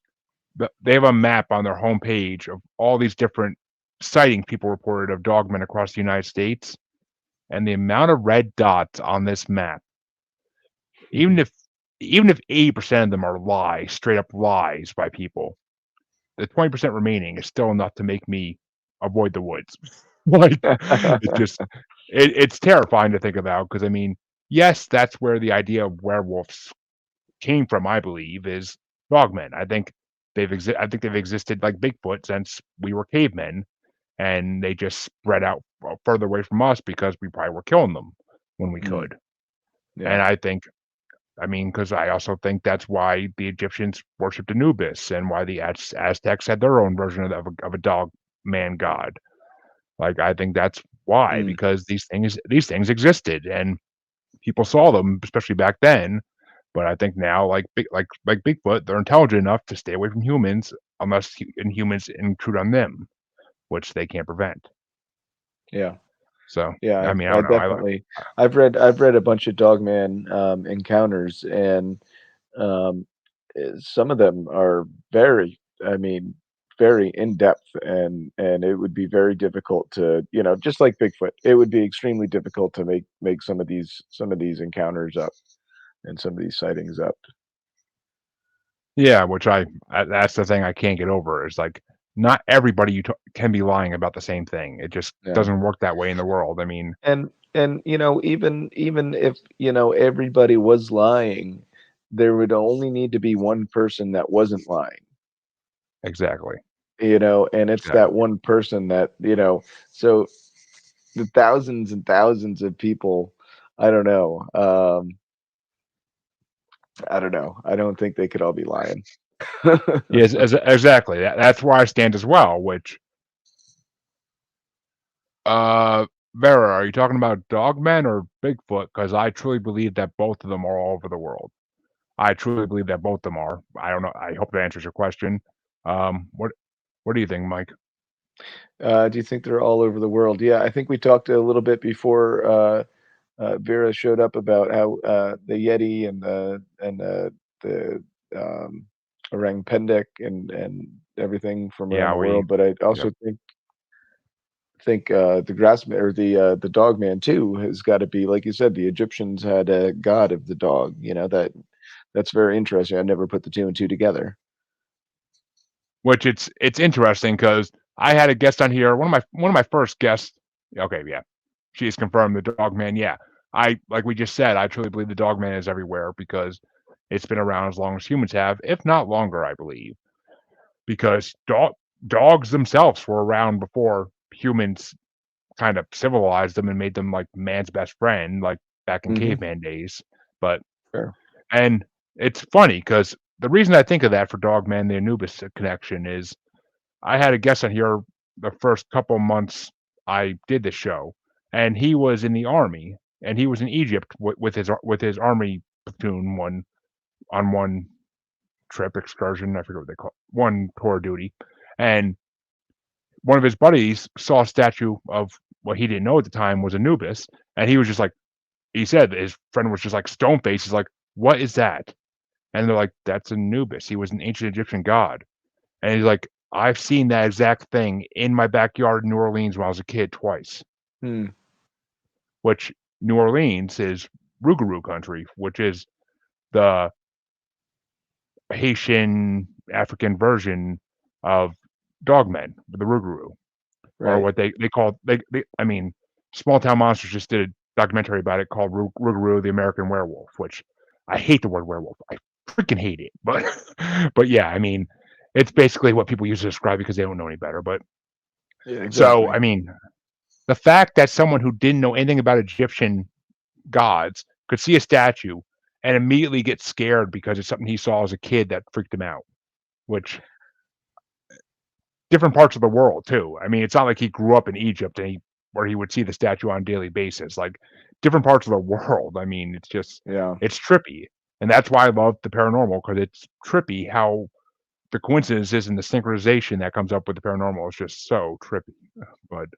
they have a map on their homepage of all these different sightings people reported of dogmen across the United States, and the amount of red dots on this map, even if 80% of them are lies, straight up lies by people, the 20% remaining is still enough to make me avoid the woods. Like it's just it's terrifying to think about because I mean, yes, that's where the idea of werewolves came from, I believe, is dogmen. I think they've existed like Bigfoot since we were cavemen, and they just spread out further away from us because we probably were killing them when we Hmm. could. Yeah. And I mean, because I also think that's why the Egyptians worshipped Anubis and why the Aztecs had their own version of a dog man god. Like I think that's why Hmm. because these things existed and people saw them, especially back then. But I think now, like Bigfoot, they're intelligent enough to stay away from humans unless humans intrude on them, which they can't prevent. Yeah. So Yeah, I mean, I I don't know. definitely I've read a bunch of Dogman encounters, and um, some of them are very, I mean, very in depth, and it would be very difficult to, you know, just like Bigfoot, it would be extremely difficult to make some of these encounters up and some of these sightings up. Yeah, which that's the thing I can't get over is like not everybody can be lying about the same thing. It just Yeah. doesn't work that way in the world. I mean, And you know, even if, you know, everybody was lying, there would only need to be one person that wasn't lying. exactly, You know, and it's that exactly. one person that, you know, so the thousands and thousands of people, I don't know, I don't know. I don't think they could all be lying. Yes, exactly. That's where I stand as well. Which, uh, Vera, are you talking about Dogman or Bigfoot? Because I truly believe that both of them are all over the world. I truly believe that both of them are. I don't know. I hope that answers your question. What do you think, Mike? Do you think they're all over the world? Yeah, I think we talked a little bit before Vera showed up about how the Yeti and the orang pendek and everything from around Yeah, the world. But I yep. also think the grassman or the dog man too has got to be, like you said, the Egyptians had a god of the dog. You know, that's very interesting. I never put the two and two together. Which it's interesting because I had a guest on here. One of my first guests. Okay, yeah, she's confirmed the Dogman. Yeah, I like we just said. I truly believe the Dogman is everywhere because it's been around as long as humans have, if not longer. I believe because dogs themselves were around before humans kind of civilized them and made them like man's best friend, like back in Hmm. caveman days. But Sure. and it's funny because the reason I think of that for Dogman, the Anubis connection is I had a guest on here the first couple months I did the show, and he was in the army, and he was in Egypt with his army platoon one trip excursion. I forget what they call it, one tour duty, and one of his buddies saw a statue of what he didn't know at the time was Anubis, and he was just like, he said his friend was just like stone faced. He's like, "What is that?" And they're like, "That's Anubis. He was an ancient Egyptian god." And he's like, I've seen that exact thing in my backyard in New Orleans when I was a kid twice, Hmm. which New Orleans is Rougarou country, which is the Haitian African version of Dogmen, the Rougarou, or Right. what they call I mean, Small Town Monsters just did a documentary about it called Rougarou, the American Werewolf, which I hate the word werewolf. I freaking hate it. But but yeah, I mean, it's basically what people use to describe because they don't know any better. But Yeah. so Exactly. I mean, the fact that someone who didn't know anything about Egyptian gods could see a statue and immediately get scared because it's something he saw as a kid that freaked him out, which different parts of the world too. I mean, it's not like he grew up in Egypt and where he would see the statue on a daily basis. Like different parts of the world. I mean, Yeah. it's trippy, and that's why I love the paranormal because it's trippy how the coincidences and the synchronization that comes up with the paranormal is just so trippy. But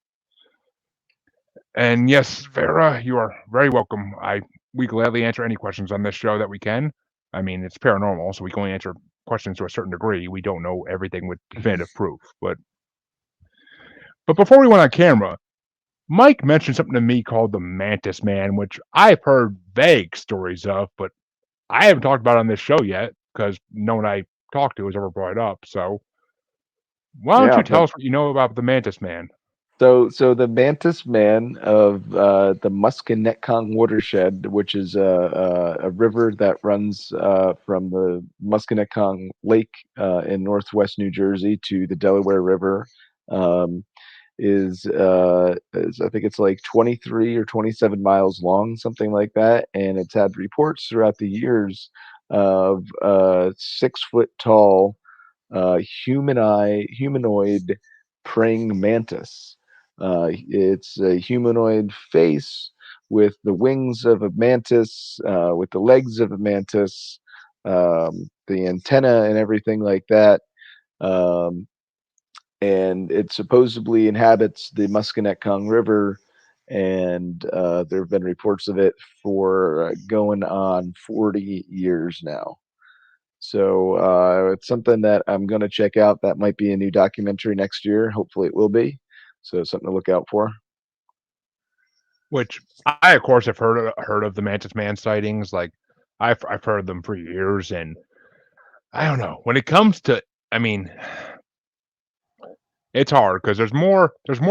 And yes, Vera, you are very welcome. We gladly answer any questions on this show that we can. I mean, it's paranormal, so we can only answer questions to a certain degree. We don't know everything with definitive proof. But before we went on camera, Mike mentioned something to me called the Mantis Man, which I've heard vague stories of, but I haven't talked about it on this show yet because no one I talked to has ever brought it up. So why don't Yeah. you tell us what you know about the Mantis Man? So the Mantis Man of the Musconetcong watershed, which is a river that runs from the Musconetcong Lake in northwest New Jersey to the Delaware River, um, is I think it's like 23 or 27 miles long, something like that, and it's had reports throughout the years of 6 foot tall humanoid praying mantis. It's a humanoid face with the wings of a mantis, with the legs of a mantis, the antenna and everything like that. Um, and it supposedly inhabits the Musconetcong River. And there have been reports of it for going on 40 years now. So it's something that I'm going to check out. That might be a new documentary next year. Hopefully, it will be. So something to look out for. Which I, of course, have heard of the Mantis Man sightings. Like I've heard them for years, and I don't know when it comes to. I mean, it's hard because there's more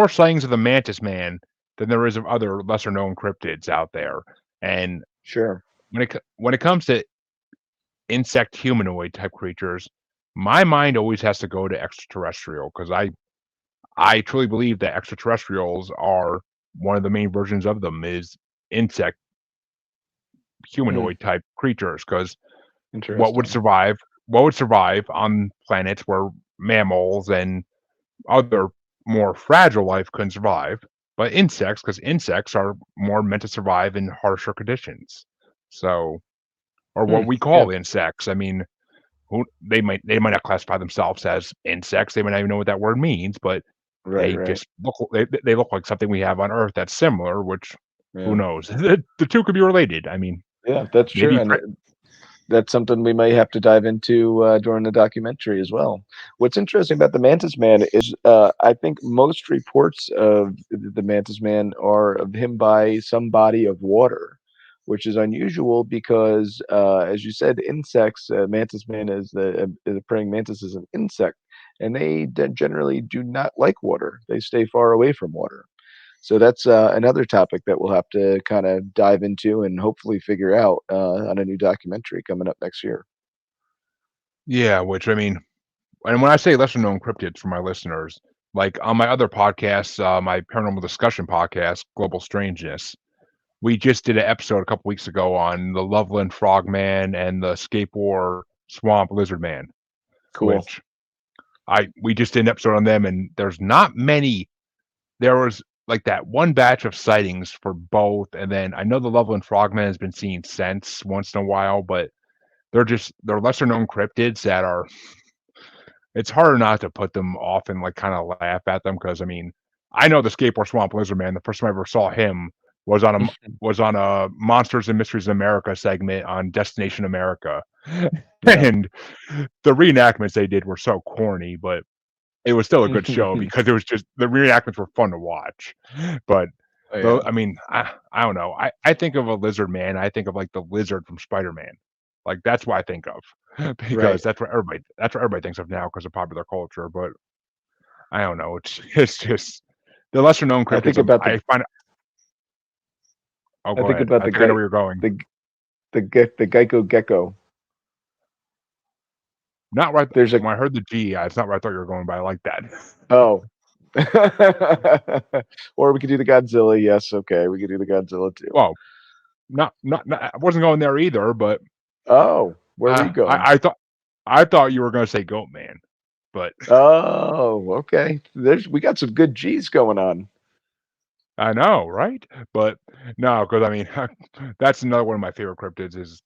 sightings of the Mantis Man than there is of other lesser known cryptids out there. And Sure. when it comes to insect humanoid type creatures, my mind always has to go to extraterrestrial because I truly believe that extraterrestrials are one of the main versions of them is insect Mm, humanoid type creatures because what would Interesting. survive what would survive on planets where mammals and other more fragile life couldn't survive, but insects, because insects are more meant to survive in harsher conditions. So, or Hmm. what we Yeah. call insects. I mean, they might not classify themselves as insects. They might not even know what that word means, but Right. they Right. just they look like something we have on Earth that's similar. Which who Yeah. knows? The two could be related. I mean, Yeah. That's true. maybe And that's something we may have to dive into during the documentary as well. What's interesting about the Mantis Man is I think most reports of the Mantis Man are of him by some body of water, which is unusual because, as you said, insects, Mantis Man is a praying mantis is an insect, and they generally do not like water. They stay far away from water. So that's another topic that we'll have to kind of dive into and hopefully figure out on a new documentary coming up next year. yeah. Which I mean, and when I say lesser known cryptids for my listeners, like on my other podcast, my paranormal discussion podcast, Global Strangeness, we just did an episode a couple weeks ago on the Loveland Frogman and the Skateboard Swamp Lizard Man, Cool. which I we just did an episode on them, and there's not many. There was like that one batch of sightings for both, and then I know the Loveland Frogman has been seen since once in a while, but they're lesser known cryptids that are. It's harder not to put them off and like kind of laugh at them because I mean I know the Skateboard Swamp Lizard Man. The first time I ever saw him was on a Monsters and Mysteries of America segment on Destination America, Yeah. and the reenactments they did were so corny, but it was still a good show because it was just the reenactments were fun to watch. But Oh though yeah. I mean I don't know. I think of a lizard man. I think of like the lizard from Spider Man. Like that's what I think of because Right. that's what everybody thinks of now because of popular culture. But I don't know. It's just the lesser known I cryptids think of about I find. Oh, I go think ahead. about I think I know where you're going. the Geico gecko. Not right. There's a When I heard the G, it's not where I thought you were going, but I like that. oh. Or we could do the Godzilla. Yes, okay, we could do the Godzilla too. Well, not I wasn't going there either, but Oh, where were you uh, going? I I thought I thought you were going to say Goat Man, but Oh, okay. We got some good G's going on. I know, right? But no, because I mean, that's another one of my favorite cryptids is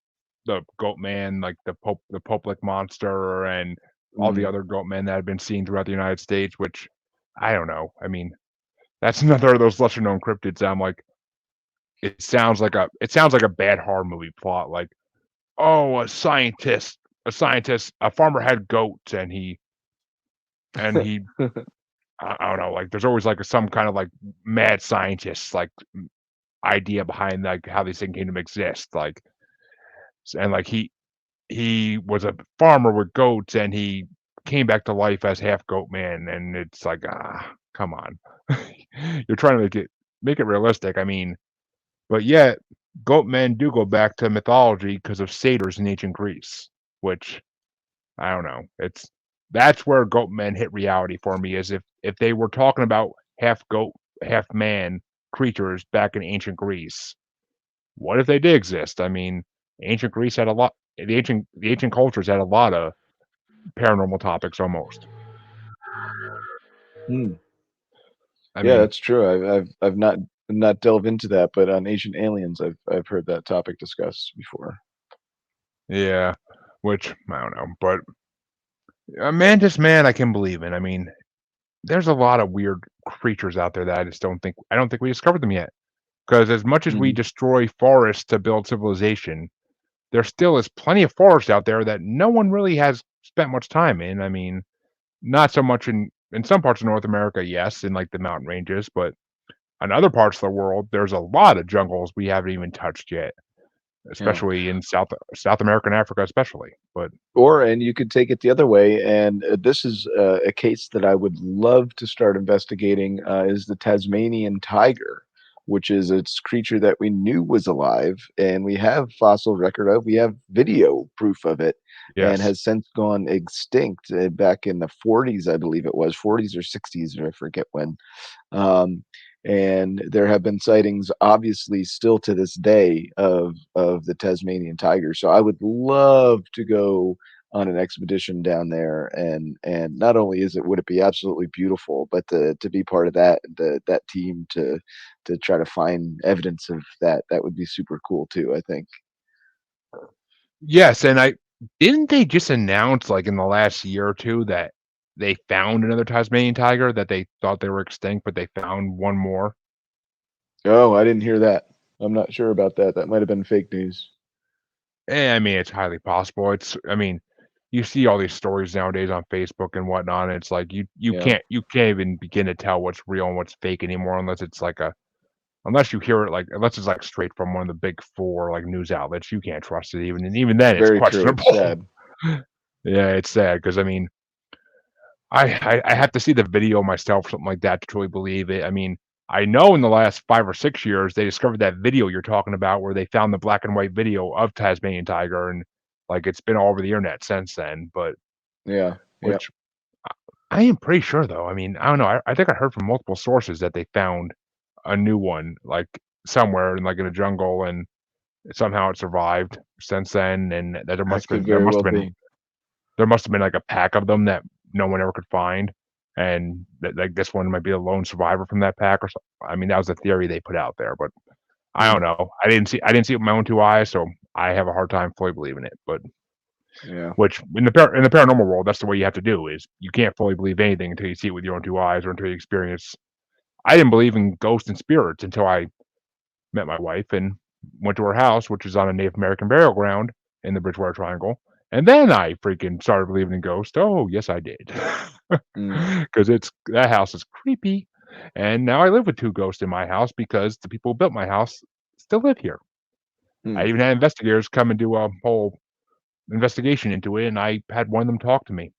the Goat Man, like the Pope monster, and all the Mhm. other Goat Men that have been seen throughout the United States. Which I don't know. I mean, that's another of those lesser known cryptids. I'm like, it sounds like a bad horror movie plot. Like, oh, a farmer had goats, and he I don't know. Like, there's always like some kind of like mad scientist like idea behind like how these things came to exist. Like, and like he was a farmer with goats, and he came back to life as half goat man, and it's like come on, you're trying to make it realistic. I mean, but yet goat men do go back to mythology because of satyrs in ancient Greece, which I don't know. That's where goat men hit reality for me. Is if they were talking about half goat, half man creatures back in ancient Greece, what if they did exist? I mean, ancient Greece had a lot. The ancient cultures had a lot of paranormal topics almost. Hmm. I Yeah, mean, that's true. I've not delved into that, but on Ancient Aliens, I've heard that topic discussed before. yeah, which I don't know, but a mantis man I can believe in. I mean, there's a lot of weird creatures out there that I don't think we discovered them yet. Because as much as we Mhm. destroy forests to build civilization, there still is plenty of forest out there that no one really has spent much time in. I mean, not so much in some parts of North America, yes, in like the mountain ranges, but in other parts of the world, there's a lot of jungles we haven't even touched yet, Yeah. especially in South America and Africa, especially. But And you could take it the other way, and this is a case that I would love to start investigating. Is the Tasmanian tiger, which is a creature that we knew was alive, and we have fossil record of. We have video proof of it, and yes, has since gone extinct back in the 40s, I believe it was 40s or 60s, or I forget when. Um, and there have been sightings, obviously, still to this day of the Tasmanian tiger. So I would love to go on an expedition down there, and not only would it be absolutely beautiful, but to be part of that team to try to find evidence of that would be super cool too, I think. Yes, and I didn't they just announce like in the last year or two that they found another Tasmanian tiger that they thought they were extinct, but they found one more. Oh, I didn't hear that. I'm not sure about that. That might have been fake news. I mean, it's highly possible. I mean, you see all these stories nowadays on Facebook and whatnot, and it's like you Yeah, can't even begin to tell what's real and what's fake anymore unless it's like unless you hear it like unless it's like straight from one of the big four like news outlets. You can't trust it even, and even then it's very true. It's questionable. sad. Yeah, it's sad because I mean, I have to see the video myself, something like that, to truly believe it. I mean, I know in the last 5 or 6 years, they discovered that video you're talking about where they found the black and white video of Tasmanian tiger, and, like, it's been all over the internet since then, but Yeah, yeah. which I am pretty sure, though. I mean, I don't know, I think I heard from multiple sources that they found a new one, like, somewhere in, like, in a jungle, and somehow it survived since then, and that That could very well be. there must have been like a pack of them that no one ever could find, and that like this one might be a lone survivor from that pack or something. I mean, that was the theory they put out there, but I Hmm. don't know. I didn't see it with my own two eyes, so I have a hard time fully believing it. But Yeah. which in the paranormal world, that's the way you have to do. Is you can't fully believe anything until you see it with your own two eyes or until you experience. I didn't believe in ghosts and spirits until I met my wife and went to her house, which is on a Native American burial ground in the Bridgewater Triangle. And then I freaking started believing in ghosts. Oh, yes, I did. Mm. Because that house is creepy. And now I live with two ghosts in my house because the people who built my house still live here. I Hmm. even had investigators come and do a whole investigation into it, and I had one of them talk to me.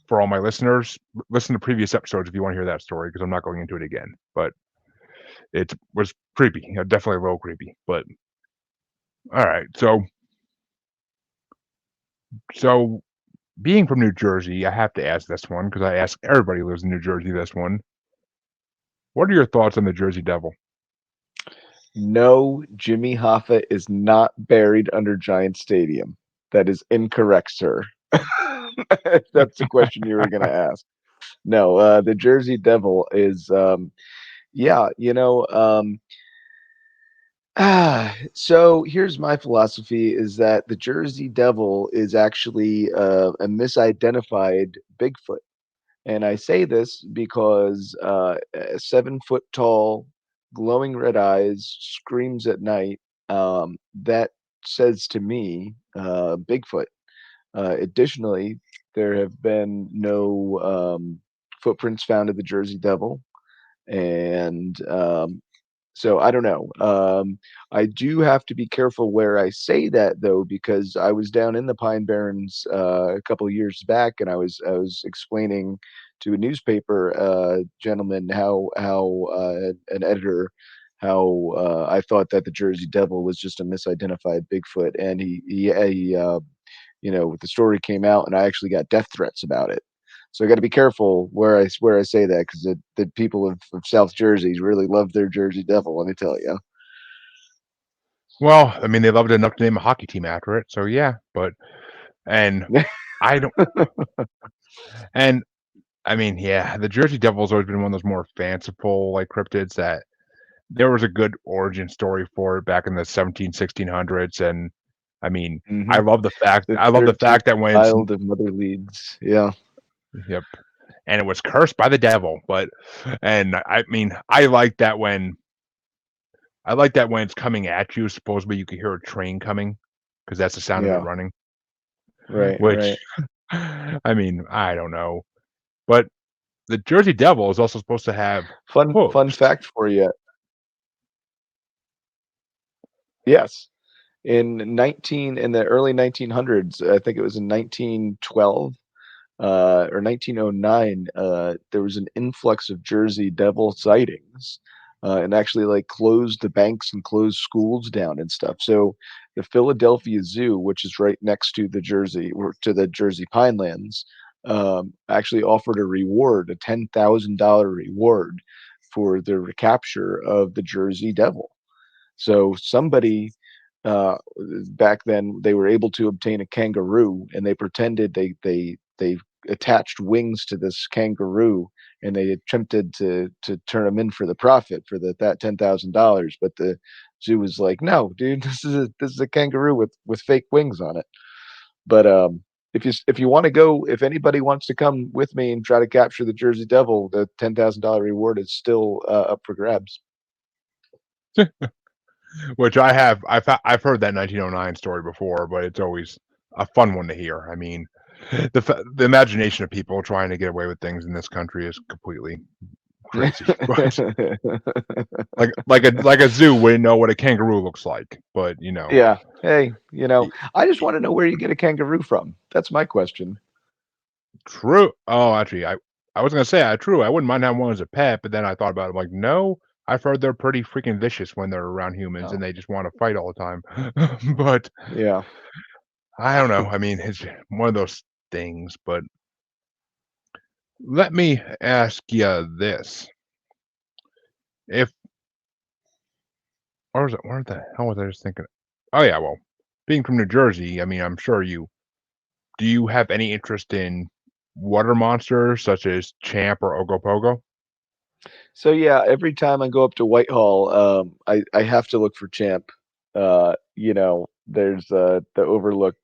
For all my listeners, listen to previous episodes if you want to hear that story because I'm not going into it again. But it was creepy, definitely a little creepy. But all right, so being from New Jersey, I have to ask this one because I ask everybody who lives in New Jersey this one. What are your thoughts on the Jersey Devil? No, Jimmy Hoffa is not buried under Giant Stadium. That is incorrect, sir. If that's the question you were going to ask. No, the Jersey Devil is, yeah, so here's my philosophy is that the Jersey Devil is actually a misidentified Bigfoot. And I say this because a 7 foot tall, glowing red eyes, screams at night. That says to me, Bigfoot. Additionally, there have been no footprints found of the Jersey Devil, and so I don't know. I do have to be careful where I say that though, because I was down in the Pine Barrens a couple of years back, and I was explaining to a newspaper gentleman how an editor how I thought that the Jersey Devil was just a misidentified Bigfoot, and the story came out, and I actually got death threats about it. So I got to be careful where I say that because the people of South Jersey really love their Jersey Devil. Let me tell you. Well, I mean, they loved it enough to name a hockey team after it, so yeah. But and I don't, and I mean, yeah, the Jersey Devil's always been one of those more fanciful like cryptids that there was a good origin story for it back in the 1600s, and I mean, Hmm. The I love the 13th fact that when it's child of Mother Leeds. Yeah, yep, and it was cursed by the devil. But and I mean, I like that when it's coming at you. Supposedly, you can hear a train coming because that's the sound of it yeah, running. right, Which, right. I mean, I don't know, but the Jersey Devil is also supposed to have Fun hooves. fact for you. Yes, in the early 1900s, I think it was in 1912 or 1909, there was an influx of Jersey Devil sightings, and actually like closed the banks and closed schools down and stuff. So the Philadelphia Zoo, which is right next to the Jersey or to the Jersey Pinelands, actually offered a reward, a $10,000 reward for the recapture of the Jersey Devil. So somebody back then they were able to obtain a kangaroo, and they pretended they attached wings to this kangaroo, and they attempted to turn him in for the profit for that $10,000. But the zoo was like, no, dude, this is a kangaroo with fake wings on it. But if you want to go, if anybody wants to come with me and try to capture the Jersey Devil, the $10,000 reward is still up for grabs. Which I've heard that 1909 story before, but it's always a fun one to hear. I mean, the imagination of people trying to get away with things in this country is completely crazy. But like a zoo wouldn't know what a kangaroo looks like, but Yeah. Hey, I just want to know where you get a kangaroo from. That's my question. true. Oh, actually, I was gonna say true. I wouldn't mind having one as a pet, but then I thought about it. I'm like, no, I've heard they're pretty freaking vicious when they're around humans, and Oh, they just want to fight all the time. But yeah. I don't know. I mean, it's one of those things. But let me ask you this: if or was it? Where the hell was I just thinking? Oh yeah, well, being from New Jersey, I mean, I'm sure you do. You have any interest in water monsters such as Champ or Ogopogo? So yeah, every time I go up to Whitehall, I have to look for Champ. There's the Overlook.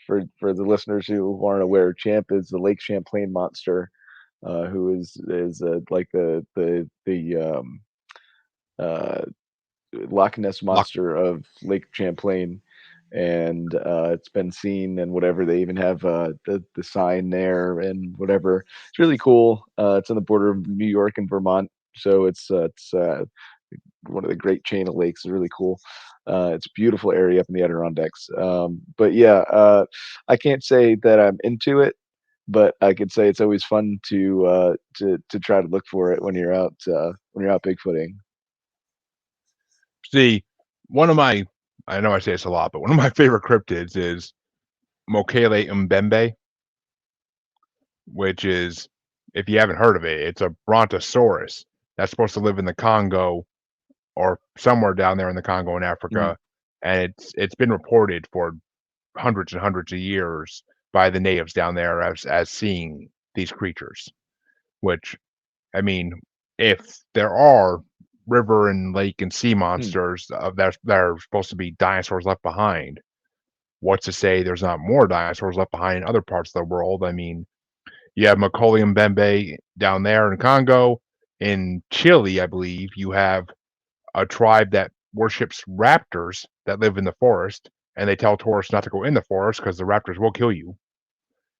For the listeners who aren't aware, Champ is the Lake Champlain monster, who is like the uh, Loch Ness Lock. monster of Lake Champlain, and it's been seen and whatever. They even have the sign there and whatever. It's really cool. It's on the border of New York and Vermont, so it's one of the great chain of lakes. Is really cool. It's a beautiful area up in the Adirondacks. But yeah, I can't say that I'm into it, but I could say it's always fun to try to look for it when you're out bigfooting. See, one of my I know I say this a lot, but one of my favorite cryptids is Mokele Mbembe, which is, if you haven't heard of it, it's a brontosaurus that's supposed to live in the Congo or somewhere down there in the Congo in Mhm. Africa, and it's been reported for hundreds and hundreds of years by the natives down there as seeing these creatures. Which, I mean, if there are river and lake and sea Hmm. monsters that are supposed to be dinosaurs left behind, what's to say there's not more dinosaurs left behind in other parts of the world? I mean, you have Macaulay and Bembe down there in Congo. In Chile, I believe, you have a tribe that worships raptors that live in the forest, and they tell tourists not to go in the forest because the raptors will kill you.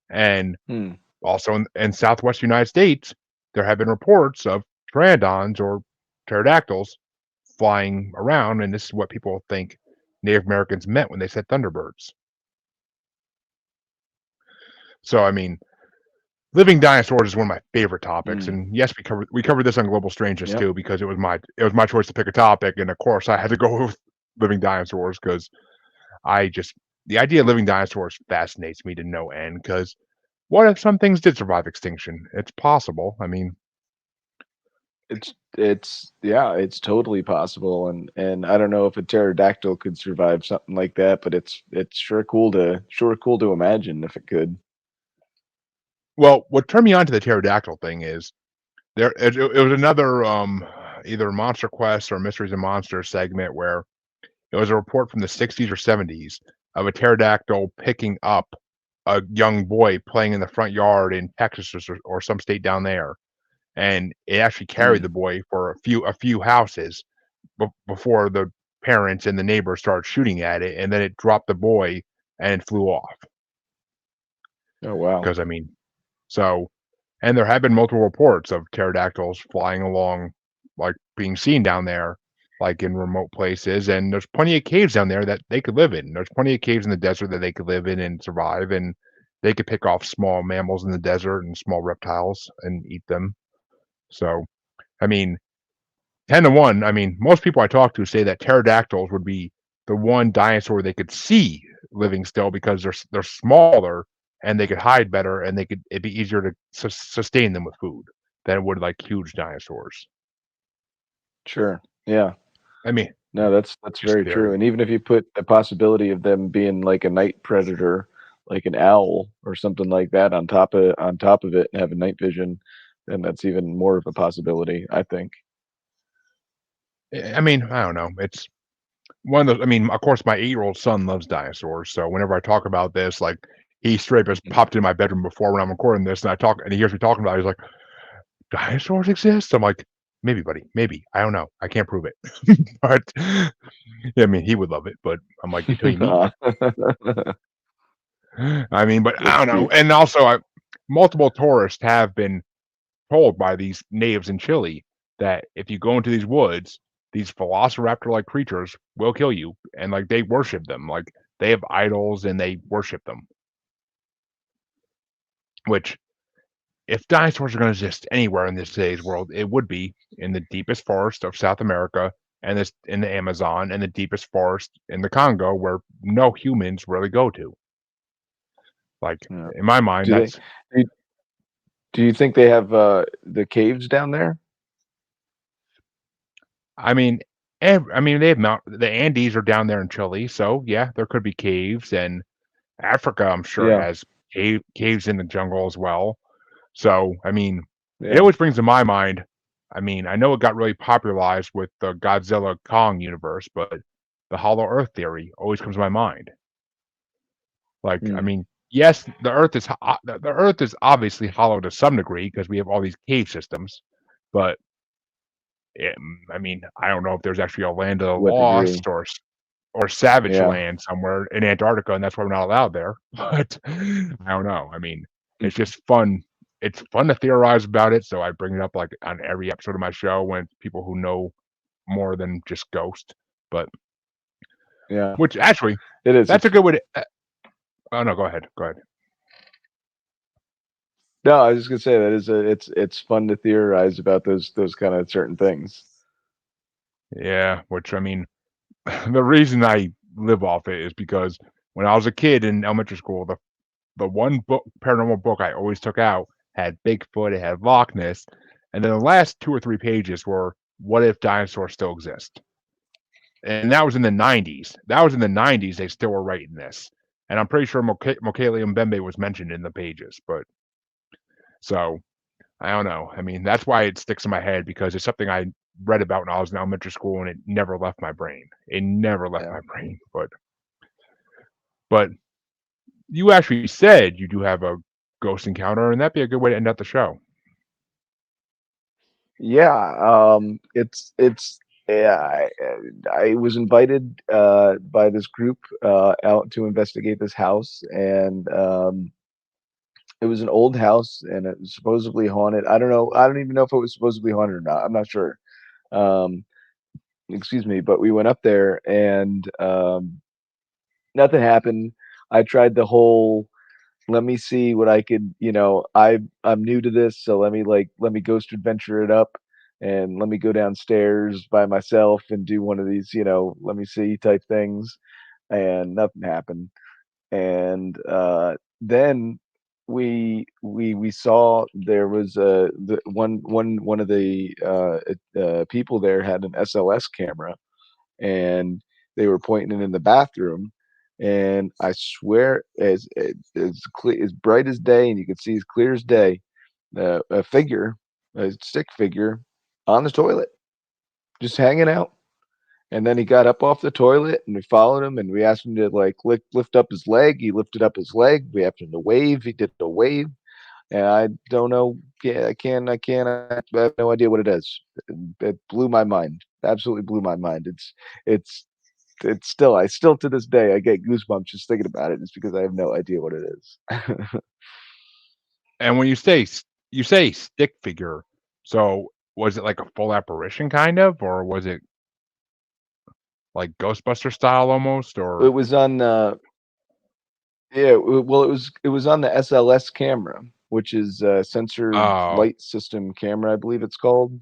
And Hmm. also in Southwest United States, there have been reports of pteranodons or pterodactyls flying around, and this is what people think Native Americans meant when they said thunderbirds. So, I mean, living dinosaurs is one of my favorite topics, Hmm. and yes, we covered this on Global Strangeness Yep. too because it was my choice to pick a topic, and of course I had to go with living dinosaurs because I just the idea of living dinosaurs fascinates me to no end. Because what if some things did survive extinction? It's possible. I mean, It's totally possible, and I don't know if a pterodactyl could survive something like that, but it's sure cool to imagine if it could. well, what turned me on to the pterodactyl thing is it was another either Monster Quest or Mysteries and Monsters segment where it was a report from the 60s or 70s of a pterodactyl picking up a young boy playing in the front yard in Texas or some state down there, and it actually carried Hmm. the boy for a few houses before the parents and the neighbors started shooting at it, and then it dropped the boy and it flew off. Oh wow. Because I mean, so and there have been multiple reports of pterodactyls flying along, like being seen down there, like in remote places. And there's plenty of caves down there that they could live in. There's plenty of caves in the desert that they could live in and survive, and they could pick off small mammals in the desert and small reptiles and eat them. So, I mean, 10 to 1. I mean, most people I talk to say that pterodactyls would be the one dinosaur they could see living still because they're smaller and they could hide better and it'd be easier to sustain them with food than it would like huge dinosaurs. Sure. Yeah. I mean, No, that's just very true. scary. And even if you put the possibility of them being like a night predator, like an owl or something like that on top of it and having night vision, then that's even more of a possibility, I think. I mean, I don't know. It's one of those. I mean, of course, my 8-year-old son loves dinosaurs, so whenever I talk about this, like he straight up has Mhm. popped in my bedroom before when I'm recording this, and I talk, and he hears me talking about it. He's like, "Dinosaurs exist?" I'm like, "Maybe, buddy, maybe. I don't know. I can't prove it." But yeah, I mean, he would love it, but I'm like, "Until you meet Aw. one." I mean, but I That's don't know. cute. And also, multiple tourists have been told by these natives in Chile that if you go into these woods, these velociraptor-like creatures will kill you, and like they worship them. Like they have idols and they worship them. Which, if dinosaurs are going to exist anywhere in this today's world, it would be in the deepest forest of South America and this in the Amazon and the deepest forest in the Congo, where no humans really go to. Like Yeah. in my mind, Do they that's. do do you think they have, the caves down there? I mean, I mean, they have the Andes are down there in Chile, so yeah, there could be caves, and Africa, I'm sure, Yeah, has caves in the jungle as well. So, I mean, it yeah. always brings to my mind. I mean, I know it got really popularized with the Godzilla Kong universe, but the Hollow Earth theory always comes to my mind. Like, I Mm. mean, yes, the Earth is obviously hollow to some degree because we have all these cave systems, but I mean, I don't know if there's actually a land of the What degree? lost or savage Yeah. land somewhere in Antarctica, and that's why we're not allowed there. But I don't know. I mean, it's Mhm. just fun. It's fun to theorize about it, so I bring it up like on every episode of my show when people who know more than just ghost. But Yeah. which actually, It is. that's a It's good way to. Oh no, go ahead. Go ahead. No, I was just gonna say that is it's fun to theorize about those kinda certain things. Yeah, which I mean, the reason I live off it is because when I was a kid in elementary school, the one book paranormal book I always took out had Bigfoot, it had Loch Ness, and then the last 2 or 3 pages were what if dinosaurs still exist? And that was in the 90s. That was in the 90s they still were writing this. And I'm pretty sure Mokele Mbembe was mentioned in the pages, but so I don't know. I mean, that's why it sticks in my head because it's something I read about when I was in elementary school and it never left my brain. It never left Yeah. my brain. But you actually said you do have a ghost encounter, and that'd be a good way to end out the show. Yeah, it's yeah, I was invited, by this group, out to investigate this house, and, it was an old house, and it was supposedly haunted. I don't know. I don't even know if it was supposedly haunted or not. I'm not sure. Um, excuse me, but we went up there and nothing happened. I tried the whole let me see what I could, I'm new to this, so let me ghost adventure it up and let me go downstairs by myself and do one of these, let me see type things, and nothing happened. And then we saw there was the one of the people there had an SLS camera, and they were pointing it in the bathroom. And I swear, as clear, as bright as day, and you could see as clear as day, a figure, a stick figure, on the toilet, just hanging out. And then he got up off the toilet, and we followed him, and we asked him to like lift up his leg. He lifted up his leg. We asked him to wave. He did a wave, and I don't know. Yeah, I have no idea what it is. It blew my mind. Absolutely blew my mind. It's it's still I still to this day I get goosebumps just thinking about it. It's because I have no idea what it is. And when you say stick figure, so was it like a full apparition kind of, or was it like Ghostbuster style almost, It or was on well it was on the SLS camera, which is censored oh light system camera, I believe it's called.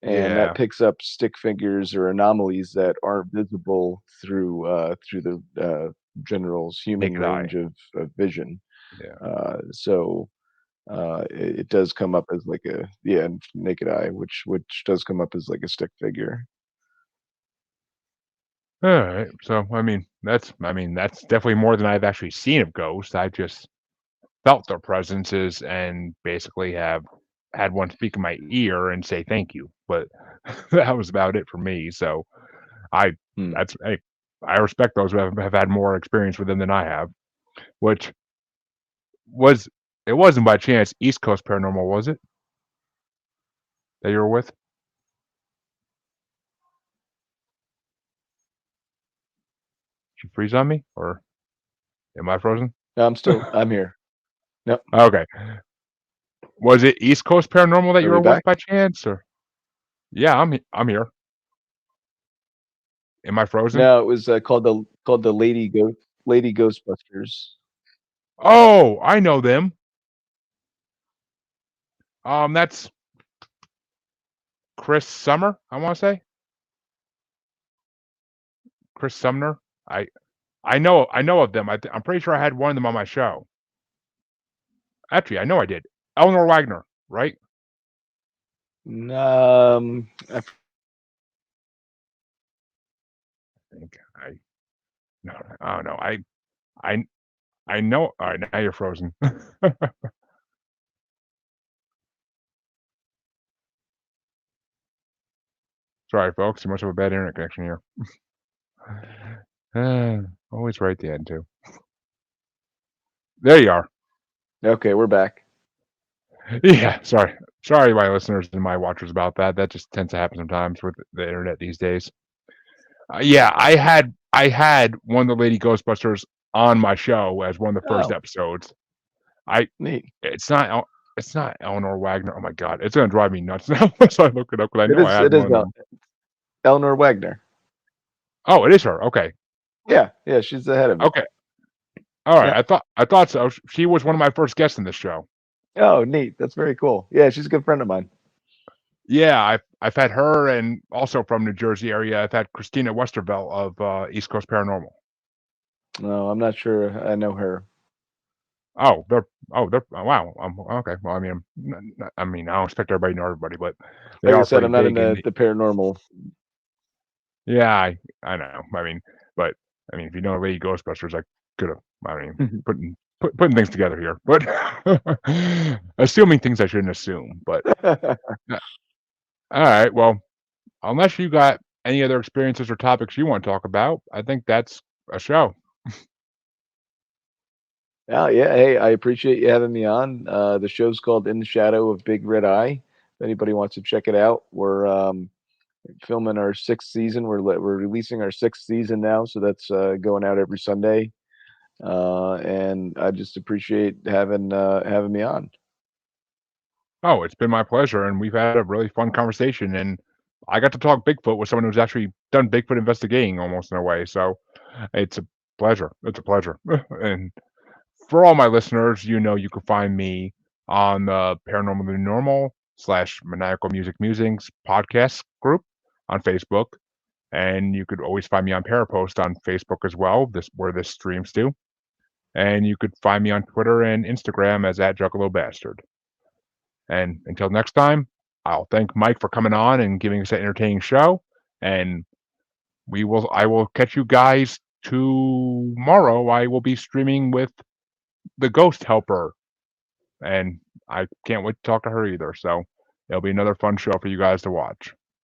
And that yeah, picks up stick figures or anomalies that aren't visible through the general's human naked eye, range of vision. yeah. So It does come up as like a naked eye, which does come up as like a stick figure. All right. So that's definitely more than I've actually seen of ghosts. I've just felt their presences and basically have had one speak in my ear and say thank you. But that was about it for me. So I Hmm. that's hey, I respect those who have had more experience with them than I have. Which was it wasn't by chance East Coast Paranormal, was it? That you were with? Did you freeze on me? Or am I frozen? No, I'm here. Nope. Okay. Was it East Coast Paranormal that Are you we were with back? by chance? Or yeah, I'm here. Am I frozen? No, it was called the Lady Ghostbusters. Oh, I know them. That's Chris Summer, I want to say. Chris Sumner. I I know of them. I'm pretty sure I had one of them on my show. Actually, I know I did. Eleanor Wagner, right? I I think I no, I don't know. I I know. All right, now you're frozen. Sorry, folks. You must have a bad internet connection here. Always right at the end too. There you are. Okay, we're back. Yeah, sorry, my listeners and my watchers about that. That just tends to happen sometimes with the internet these days. Yeah, I had one of the Lady Ghostbusters on my show as one of the first Oh, episodes. I neat. it's not it's not Eleanor Wagner. Oh my god, it's gonna drive me nuts now once I look it up because I know I had It is one of them. Eleanor Wagner. Oh, it is her. Okay, Yeah, she's the head of it. okay, all right. Yeah. I thought so. She was one of my first guests in this show. Oh, neat. That's very cool. Yeah, she's a good friend of mine. Yeah, I've had her, and also from New Jersey area, I've had Christina Westervelt of East Coast Paranormal. No, I'm not sure I know her. Oh, they're wow. Okay. Well, I mean, I don't expect everybody to know everybody, but they Like I are said, pretty I'm not in big. And the paranormal. yeah, I know. But if you know Lady Ghostbusters, I could have. Putting things together here, but assuming things I shouldn't assume. But all right. Well, unless you got any other experiences or topics you want to talk about, I think that's a show. Oh, yeah. Hey, I appreciate you having me on. The show's called In the Shadow of Big Red Eye. If anybody wants to check it out, we're filming our sixth season. We're releasing our sixth season now, so that's going out every Sunday. And I just appreciate having me on. Oh, it's been my pleasure, and we've had a really fun conversation. And I got to talk Bigfoot with someone who's actually done Bigfoot investigating almost in a way. So it's a pleasure. It's a pleasure. And for all my listeners, you can find me on the Paranormal the New Normal / Maniacal Music Musings podcast group on Facebook. And you could always find me on Parapost on Facebook as well, where this streams to. And you could find me on Twitter and Instagram as @JuggaloBastard. And until next time, I'll thank Mike for coming on and giving us an entertaining show. And I will catch you guys tomorrow. I will be streaming with the Ghost Helper, and I can't wait to talk to her either. So it'll be another fun show for you guys to watch.